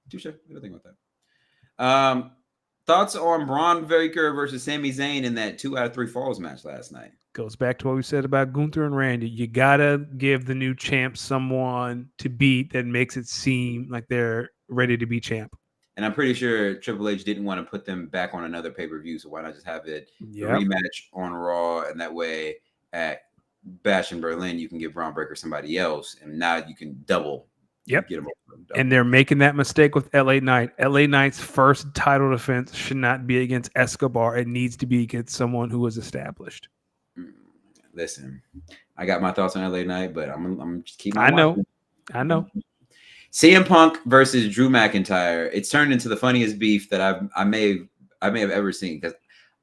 do you think about that? Thoughts on Braun Breaker versus Sami Zayn in that 2 out of 3 falls match last night? Goes back to what we said about Gunther and Randy. You gotta give the new champ someone to beat that makes it seem like they're ready to be champ. And I'm pretty sure Triple H didn't want to put them back on another pay-per-view, so why not just have it rematch on Raw, and that way at Bash in Berlin you can give Braun Breaker somebody else, and now you can double. Yep. Get him and they're making that mistake with LA Knight. LA Knight's first title defense should not be against Escobar. It needs to be against someone who is established. Listen, I got my thoughts on LA Knight, but I'm just keeping. I know. CM Punk versus Drew McIntyre. It's turned into the funniest beef that I may have ever seen, because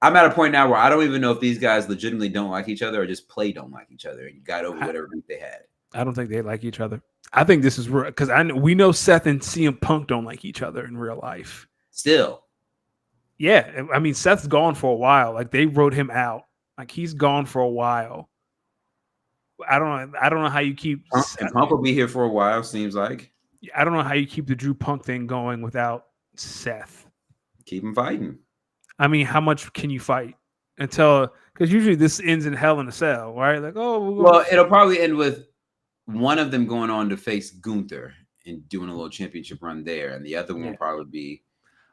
I'm at a point now where I don't even know if these guys legitimately don't like each other or just don't like each other and you got over whatever beef they had. I don't think they like each other. I think this is real, because we know Seth and CM Punk don't like each other in real life. Still. Yeah. I mean, Seth's gone for a while. Like, they wrote him out. Like, he's gone for a while. I don't know how you keep... And Punk will be here for a while, seems like. I don't know how you keep the Drew Punk thing going without Seth. Keep him fighting. I mean, how much can you fight? Because usually this ends in Hell in a Cell, right? Like, well, it'll probably end with one of them going on to face Gunther and doing a little championship run there, and the other one will probably be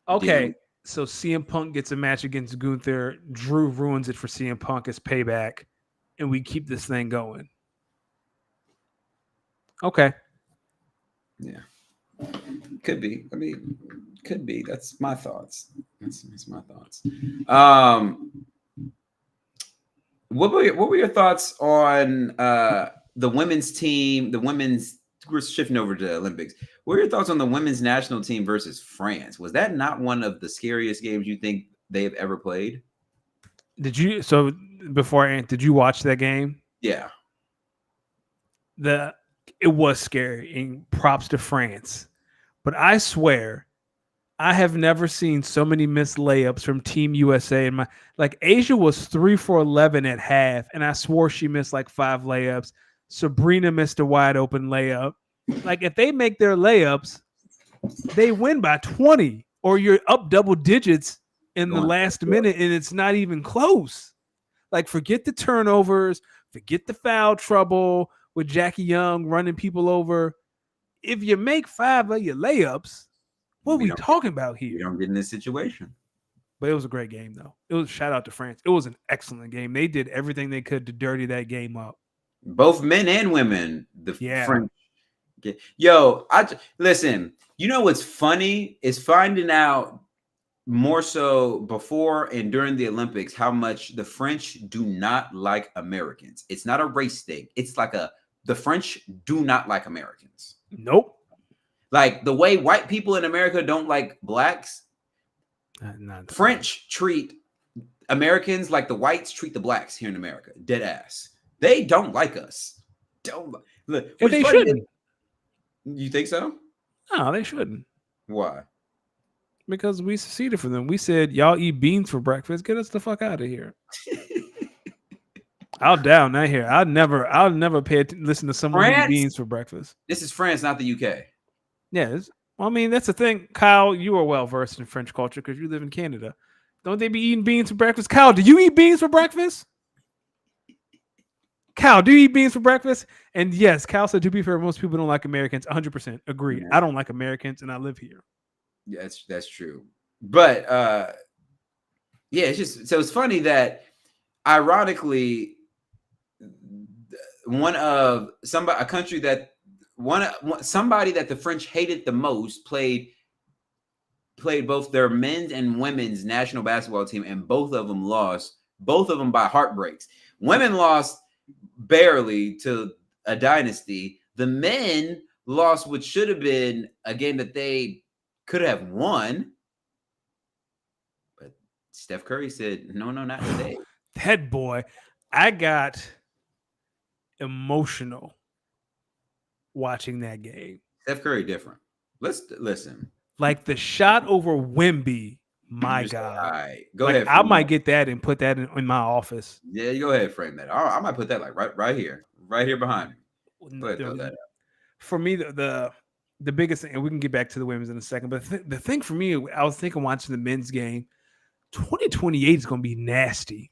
okay. So CM Punk gets a match against Gunther. Drew ruins it for CM Punk as payback, and we keep this thing going. Okay. Yeah. Could be. I mean, could be. That's my thoughts. That's my thoughts. What were your thoughts on the women's team? The women's we're shifting over to the Olympics. What were your thoughts on the women's national team versus France? Was that not one of the scariest games you think they have ever played? Did you so before did you watch that game? Yeah. It was scary, and props to France. But I swear, I have never seen so many missed layups from Team USA. And Asia was 3 for 11 at half, and I swore she missed like 5 layups. Sabrina missed a wide open layup. Like if they make their layups, they win by 20, or you're up double digits in the last minute, and it's not even close. Like forget the turnovers, forget the foul trouble with Jackie Young running people over. If you make 5 of your layups, what are we talking about here? We don't get in this situation. But it was a great game, though. It was shout out to France. It was an excellent game. They did everything they could to dirty that game up. Both men and women. French. Yo, listen. You know what's funny is finding out more so before and during the Olympics how much the French do not like Americans. It's not a race thing. It's like the French do not like Americans. Nope. Like the way white people in America don't like blacks, French treat Americans like the whites treat the blacks here in America. Dead ass. They don't like us. Don't look. They shouldn't. You think so? No, they shouldn't. Why? Because we seceded from them. We said, y'all eat beans for breakfast. Get us the fuck out of here. I'll down that here. I'll never listen to someone eat beans for breakfast. This is France, not the UK. Yeah. I mean, that's the thing. Kyle, you are well versed in French culture because you live in Canada. Don't they be eating beans for breakfast? Kyle, do you eat beans for breakfast? Kyle, do you eat beans for breakfast? And yes, Kyle said, to be fair, most people don't like Americans. 100% agree. Yeah. I don't like Americans, and I live here. Yeah, that's true. But yeah, it's just so it's funny that ironically, somebody that the French hated the most played both their men's and women's national basketball team, and both of them lost. Both of them by heartbreaks. Women lost barely to a dynasty. The men lost what should have been a game that they could have won. But Steph Curry said, no, not today. That boy, I got emotional watching that game. Steph Curry different. Let's listen. Like the shot over Wemby, my God. All right. Go ahead. I might get that and put that in my office. Yeah, you go ahead, frame that. I might put that like right here behind me. Go ahead, throw that up. For me, the biggest thing, and we can get back to the women's in a second, but the thing for me, I was thinking watching the men's game, 2028 is going to be nasty.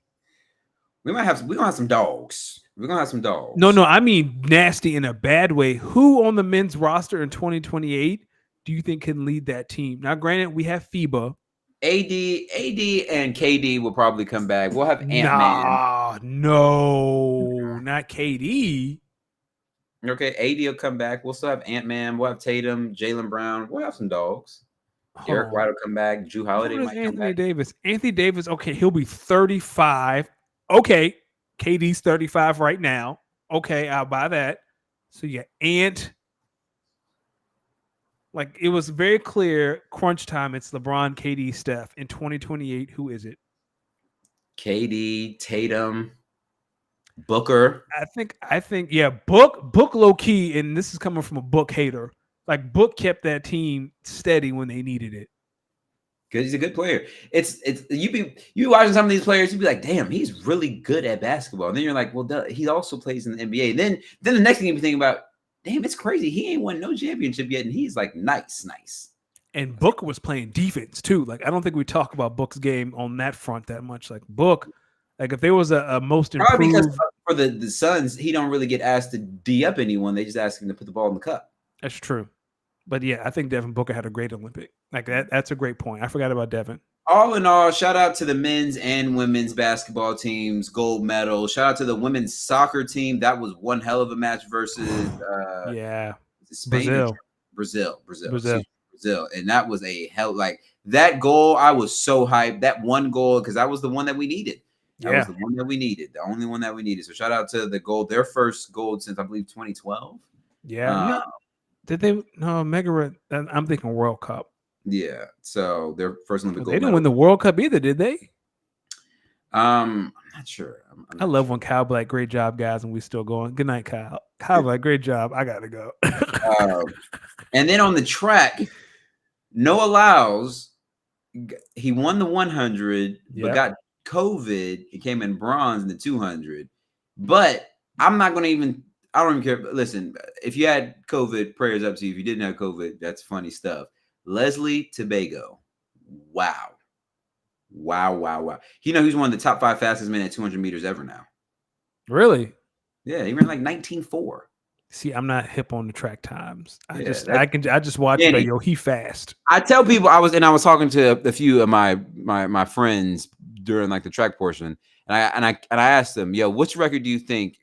We're gonna have some dogs. We're gonna have some dogs. No, I mean nasty in a bad way. Who on the men's roster in 2028 do you think can lead that team? Now, granted, we have FIBA. AD and KD will probably come back. We'll have Ant-Man. No, not KD. Okay, AD will come back. We'll still have Ant-Man. We'll have Tatum, Jaylen Brown. We'll have some dogs. Derek White will come back. Drew Holiday might come back. Anthony Davis, okay, he'll be 35. Okay, KD's 35 right now. Okay, I'll buy that. So you got Ant. Like it was very clear, crunch time. It's LeBron, KD, Steph. In 2028, who is it? KD, Tatum, Booker. I think, yeah, Book low key, and this is coming from a Book hater. Like Book kept that team steady when they needed it. Because he's a good player. It's you watching some of these players, you'd be like, damn, he's really good at basketball. And then you're like, well, he also plays in the NBA. Then the next thing you be thinking about, damn, it's crazy. He ain't won no championship yet, and he's like nice. And Book was playing defense too. Like I don't think we talk about Book's game on that front that much. Like Book, like if there was a most improved, probably because for the Suns, he don't really get asked to D up anyone. They just ask him to put the ball in the cup. That's true. But yeah, I think Devin Booker had a great Olympic. Like that's a great point. I forgot about Devin. all in all, shout out to the men's and women's basketball teams, gold medal. Shout out to the women's soccer team. That was one hell of a match versus Yeah, Spain or Brazil, Brazil, excuse Brazil. me, Brazil. And that was a hell, like that goal. I was so hyped. That one goal, because that was the one that we needed. That was Yeah, the one that we needed, the only one that we needed. So shout out to the gold, their first gold since I believe 2012. yeah. No, did they? No, Mega. I'm thinking World Cup. Yeah, so their first Olympic Well, they gold didn't medal. win the World Cup either, did they? I'm not sure. I'm I not love sure. when Kyle Black, great job, guys, and we still going. Good night, Kyle. Kyle Black, great job. I gotta go. And then on the track, Noah Lyles, he won the 100, but Yep. got COVID. He came in bronze in the 200. But I'm not going to even, I don't even care. Listen, if you had COVID, prayers up to you. If you didn't have COVID, that's funny stuff. Leslie Tobago. Wow. You know, he's one of the top 5 fastest men at 200 meters ever now. Really? Yeah, he ran like 19.4. See, I'm not hip on the track times. I Yeah, just watch Danny, it. Yo, he fast. I tell people I was talking to a few of my friends during like the track portion, and I asked them, yo, which record do you think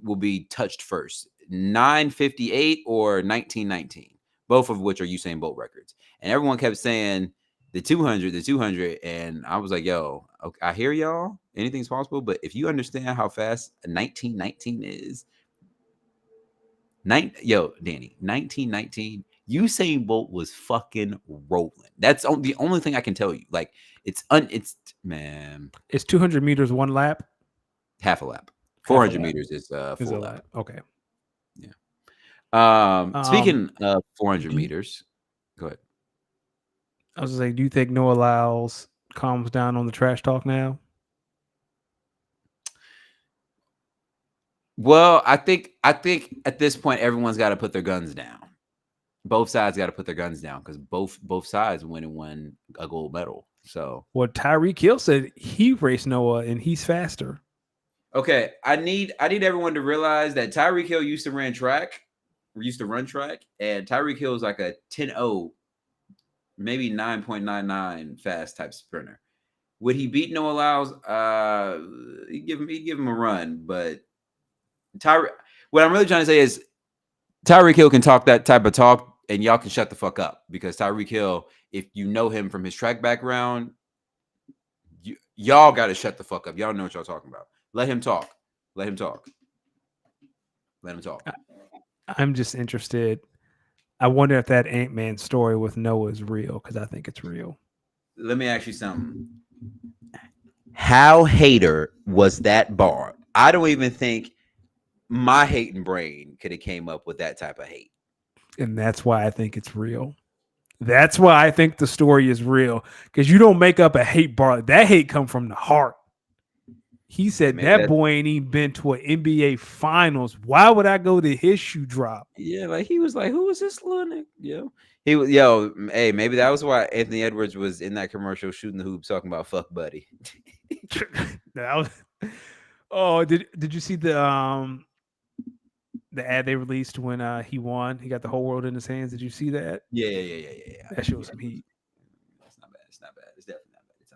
will be touched first, 9:58 or 19:19? Both of which are Usain Bolt records, and everyone kept saying the 200, and I was like, yo, okay, I hear y'all, anything's possible, but if you understand how fast a 19:19 is, Danny, 19:19. Usain Bolt was fucking rolling. That's the only thing I can tell you. Like it's man, It's 200 meters one lap. half a lap. Half a 400 lap. meters is Is full a lap. lap. Okay. Yeah. Speaking of 400 meters, go ahead. I was gonna say, do you think Noah Lyles calms down on the trash talk now? Well, I think at this point everyone's got to put their guns down. Both sides got to put their guns down because both sides won a gold medal. So Well, Tyreek Hill said he raced Noah and he's faster. okay, I need everyone to realize that Tyreek Hill used to run track, and Tyreek Hill is like a 10.0, maybe 9.99 fast type sprinter. Would he beat Noah Lyles? He'd give him a run, but what I'm really trying to say is Tyreek Hill can talk that type of talk, and y'all can shut the fuck up because Tyreek Hill, if you know him from his track background, y'all got to shut the fuck up. Y'all know what y'all talking about. Let him talk. I'm just interested. I wonder if that Ant-Man story with Noah is real because I think it's real. Let me ask you something. How hater was that bar? I don't even think my hating brain could have came up with that type of hate. And that's why I think it's real. That's why I think the story is real because you don't make up a hate bar. That hate come from the heart. He said that boy ain't even been to an NBA finals. Why would I go to his shoe drop? Yeah, like he was like, who is this little nigga? Yo, he was hey, maybe that was why Anthony Edwards was in that commercial shooting the hoops talking about fuck buddy. Oh, did you see the ad they released when he won? He got the whole world in his hands. Did you see that? Yeah. That showed some heat. It's not bad. It's definitely not bad. It's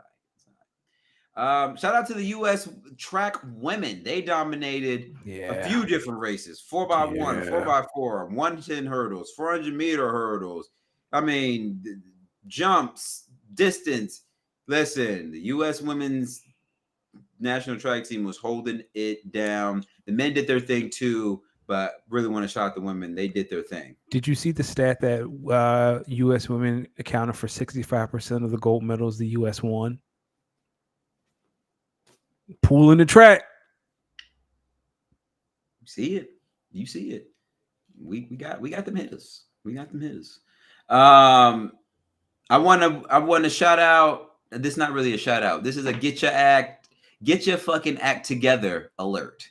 all right. Shout out to the U.S. track women. They dominated a few different races: 4x1, 4x4, 110 hurdles, 400-meter hurdles. I mean, jumps, distance. Listen, the U.S. women's national track team was holding it down. The men did their thing too, but really want to shout out the women. They did their thing. Did you see the stat that U.S. women accounted for 65% of the gold medals the U.S. won? Pool in the track. You see it. We got them hitters. I want to shout out. This is not really a shout out. This is a get your fucking act together alert.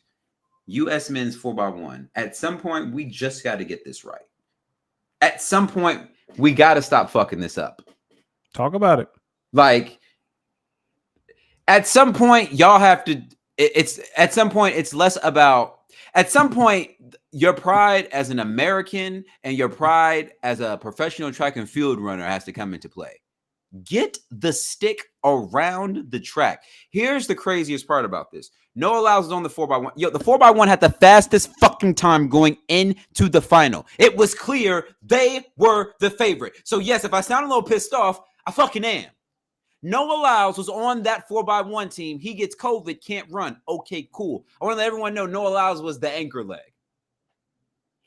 U.S. men's 4x1. At some point, we just got to get this right. At some point, we got to stop fucking this up. Talk about it. Like, at some point, y'all have to. At some point, it's less about. At some point, your pride as an American and your pride as a professional track and field runner has to come into play. Get the stick around the track. Here's the craziest part about this. Noah Lyles was on the 4x1. Yo, the 4x1 had the fastest fucking time going into the final. It was clear they were the favorite. So yes, if I sound a little pissed off, I fucking am. Noah Lyles was on that 4x1 team. He gets COVID, can't run. Okay, cool. I want to let everyone know Noah Lyles was the anchor leg.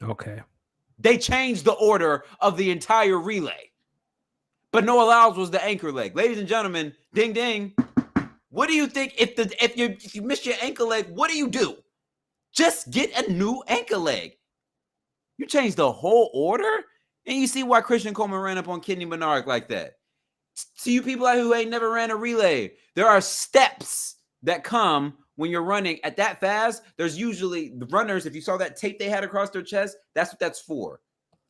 Okay. They changed the order of the entire relay. But Noah Lyles was the anchor leg. Ladies and gentlemen, ding ding. What do you think if you miss your anchor leg, what do? Just get a new anchor leg. You change the whole order? And you see why Christian Coleman ran up on Kenny Menard like that. To you people out who ain't never ran a relay, there are steps that come when you're running at that fast. There's usually the runners, if you saw that tape they had across their chest, that's what that's for.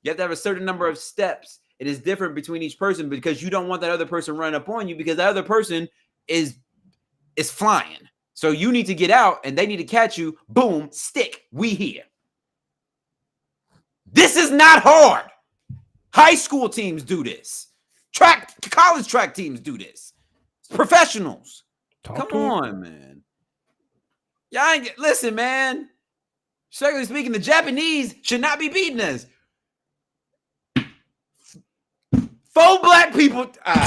You have to have a certain number of steps. It is different between each person because you don't want that other person running up on you because that other person is flying. So you need to get out and they need to catch you. Boom, stick. We here. This is not hard. High school teams do this. College track teams do this. It's professionals. Come on, man. Y'all listen, man. Strictly speaking, the Japanese should not be beating us. 4 black people. All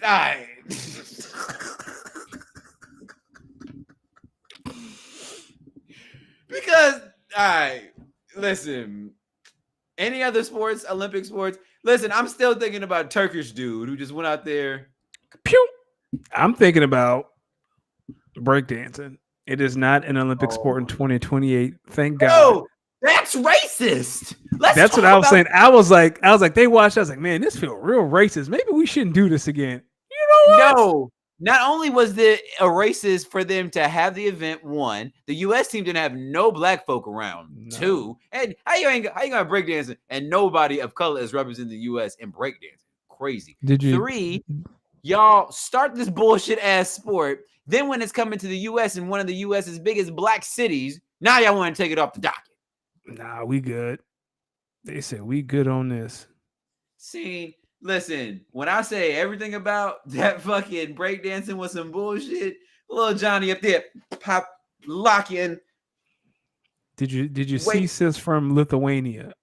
right. Because, all right, listen. Any other sports, Olympic sports? Listen, I'm still thinking about Turkish dude who just went out there. Pew! I'm thinking about breakdancing. It is not an Olympic sport in 2028. Thank God. Oh, that's racist. That's what I was saying. I was like, they watched. I was like, man, this feels real racist. Maybe we shouldn't do this again. You know what? No. Not only was it a racist for them to have the event, 1, the U.S. team didn't have no black folk around. No. 2, and how you gonna breakdancing and nobody of color is representing the U.S. in breakdancing? Crazy. Did you? 3, y'all start this bullshit ass sport. Then when it's coming to the U.S. in one of the U.S.'s biggest black cities, now y'all want to take it off the docket. Nah, we good. They said we good on this. See. Listen, when I say everything about that fucking breakdancing was some bullshit, little Johnny up there pop locking. Did you see sis from Lithuania?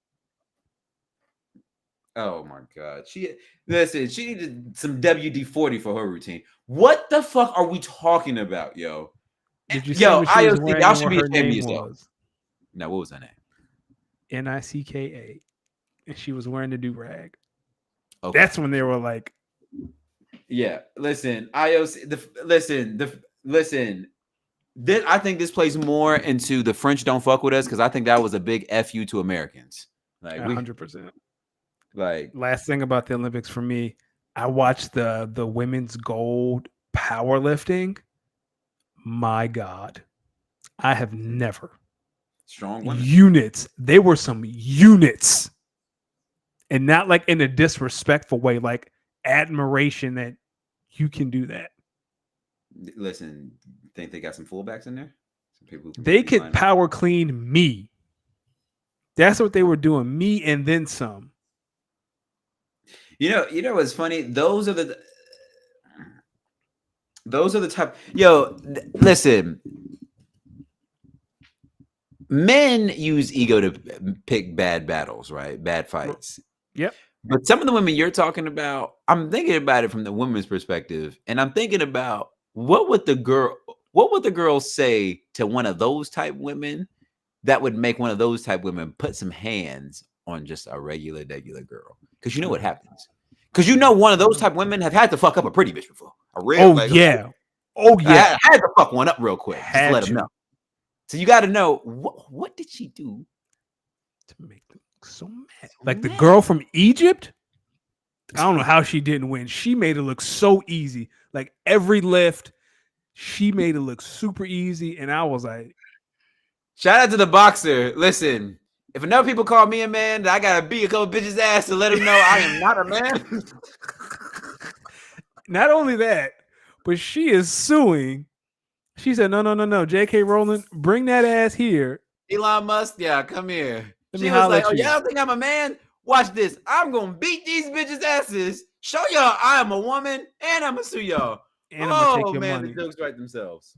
Oh my God. She needed some WD-40 for her routine. What the fuck are we talking about, yo? Did you see what she was wearing? Y'all should be ashamed of yourself. No, what was her name? Nicka. And she was wearing the do-rag. Okay. That's when they were like, yeah, listen, IOC, listen. I think this plays more into the French don't fuck with us because I think that was a big FU to Americans. Like 100%. Like last thing about the Olympics for me, I watched the women's gold powerlifting. My God, I have never strong women. Units. They were some units. And not like in a disrespectful way, like admiration that you can do that. Listen, think they got some fullbacks in there? Some people they could power clean me. That's what they were doing. Me and then some. You know what's funny? Those are the type. Yo, listen. Men use ego to pick bad battles, right? Bad fights. Yep. But some of the women you're talking about, I'm thinking about it from the women's perspective, and I'm thinking about what would the girl say to one of those type women that would make one of those type women put some hands on just a regular girl? Because you know what happens. Because one of those type women have had to fuck up a pretty bitch before. I had to fuck one up real quick. Just to let them know. So you got to know what did she do to make them so mad? Like the girl from Egypt, I don't know how she didn't win. She made it look so easy. Like every lift, she made it look super easy, and I was like, shout out to the boxer. Listen, if enough people call me a man, I gotta beat a couple bitches' ass to let them know I am not a man. Not only that, but she is suing. She said, no. J.K. Rowling, bring that ass here. Elon Musk, yeah, come here. She was like, oh, y'all think I'm a man? Watch this. I'm gonna beat these bitches' asses. Show y'all I am a woman, and I'm gonna sue y'all. And I'm gonna take Oh your man, money. the jokes write themselves.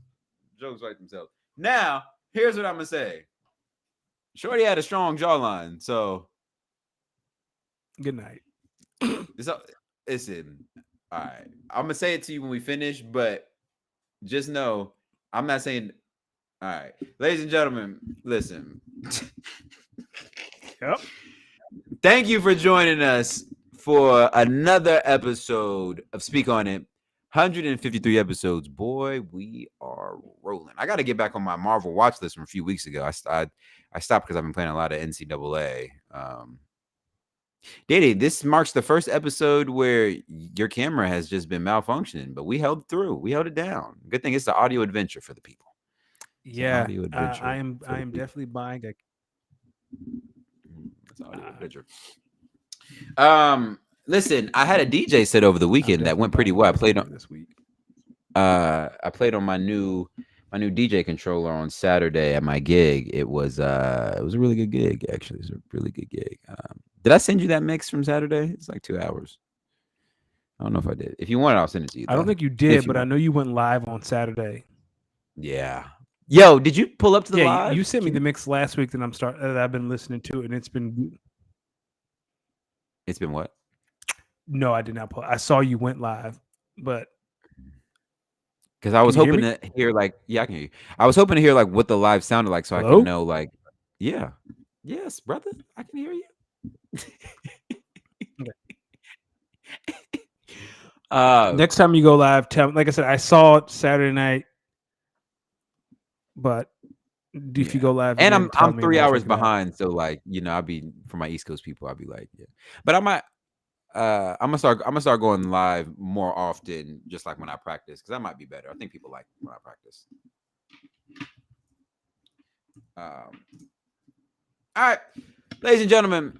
Jokes write themselves. Now, here's what I'm gonna say. Shorty had a strong jawline, so Good night. listen. All right, I'm gonna say it to you when we finish, but just know I'm not saying. All right, ladies and gentlemen, listen. Yep. Thank you for joining us for another episode of Speak On It. 153 episodes. Boy, we are rolling. I got to get back on my Marvel watch list from a few weeks ago. I stopped because I've been playing a lot of NCAA. Didi, this marks the first episode where your camera has just been malfunctioning, but we held through. We held it down. Good thing it's the audio adventure for the people. Yeah, I am definitely buying a. It's audio adventure. Listen, I had a DJ set over the weekend that went pretty well. I played on this week. I played on my new DJ controller on Saturday at my gig. It was a really good gig, actually. It was a really good gig. Did I send you that mix from Saturday? It's like 2 hours. I don't know if I did. If you want it, I'll send it to you. I don't think you did, but I know you went live on Saturday. Yeah. Yo, did you pull up to the live? You sent me the mix last week that I've been listening to, and it's been what? No, I did not pull. I saw you went live, but because I was hoping to hear I can hear you. I was hoping to hear what the live sounded like, so I could know yeah, yes, brother, I can hear you. Next time you go live, tell me. Like I said, I saw it Saturday night, but if you go live, and I'm 3 hours behind, so I'll be for my East Coast people, I'll be but I might. I'm gonna start going live more often, just like when I practice, because that might be better. I think people like when I practice. All right, ladies and gentlemen,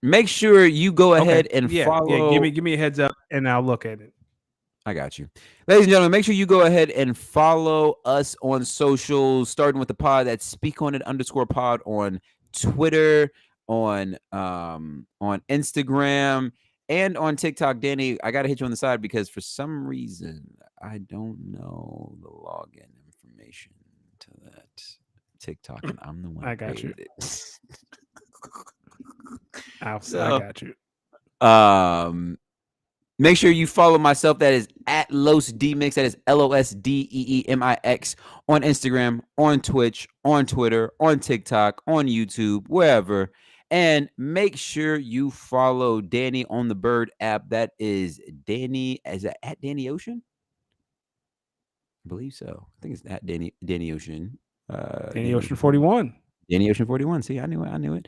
make sure you go ahead and follow. Yeah, give me a heads up, and I'll look at it. I got you, ladies and gentlemen. Make sure you go ahead and follow us on socials, starting with the pod. That's Speak On It _pod on Twitter, on Instagram, and on TikTok. Danny, I gotta hit you on the side because for some reason I don't know the login information to that TikTok, and I'm the one. I got you. I got you. Make sure you follow myself. That is at Los Demix. That is LOSDEEMIX on Instagram, on Twitch, on Twitter, on TikTok, on YouTube, wherever. And make sure you follow Danny on the Bird app. That is Danny. Is that at Danny Ocean? I believe so. I think it's at Danny Ocean. Danny Ocean 41. Danny Ocean 41. See, I knew it.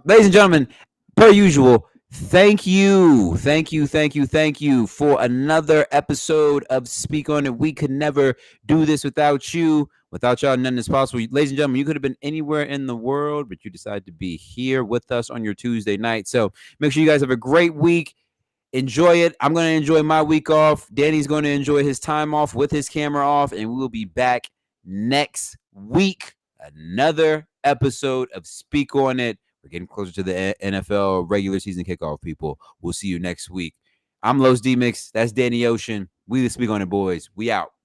Ladies and gentlemen, per usual, thank you for another episode of Speak On It. We could never do this without you. Without y'all, nothing is possible. Ladies and gentlemen, you could have been anywhere in the world, but you decided to be here with us on your Tuesday night. So make sure you guys have a great week. Enjoy it. I'm going to enjoy my week off. Danny's going to enjoy his time off with his camera off, and we will be back next week. Another episode of Speak On It. We're getting closer to the NFL regular season kickoff, people. We'll see you next week. I'm Los Demix. That's Danny Ocean. We the Speak On It boys. We out.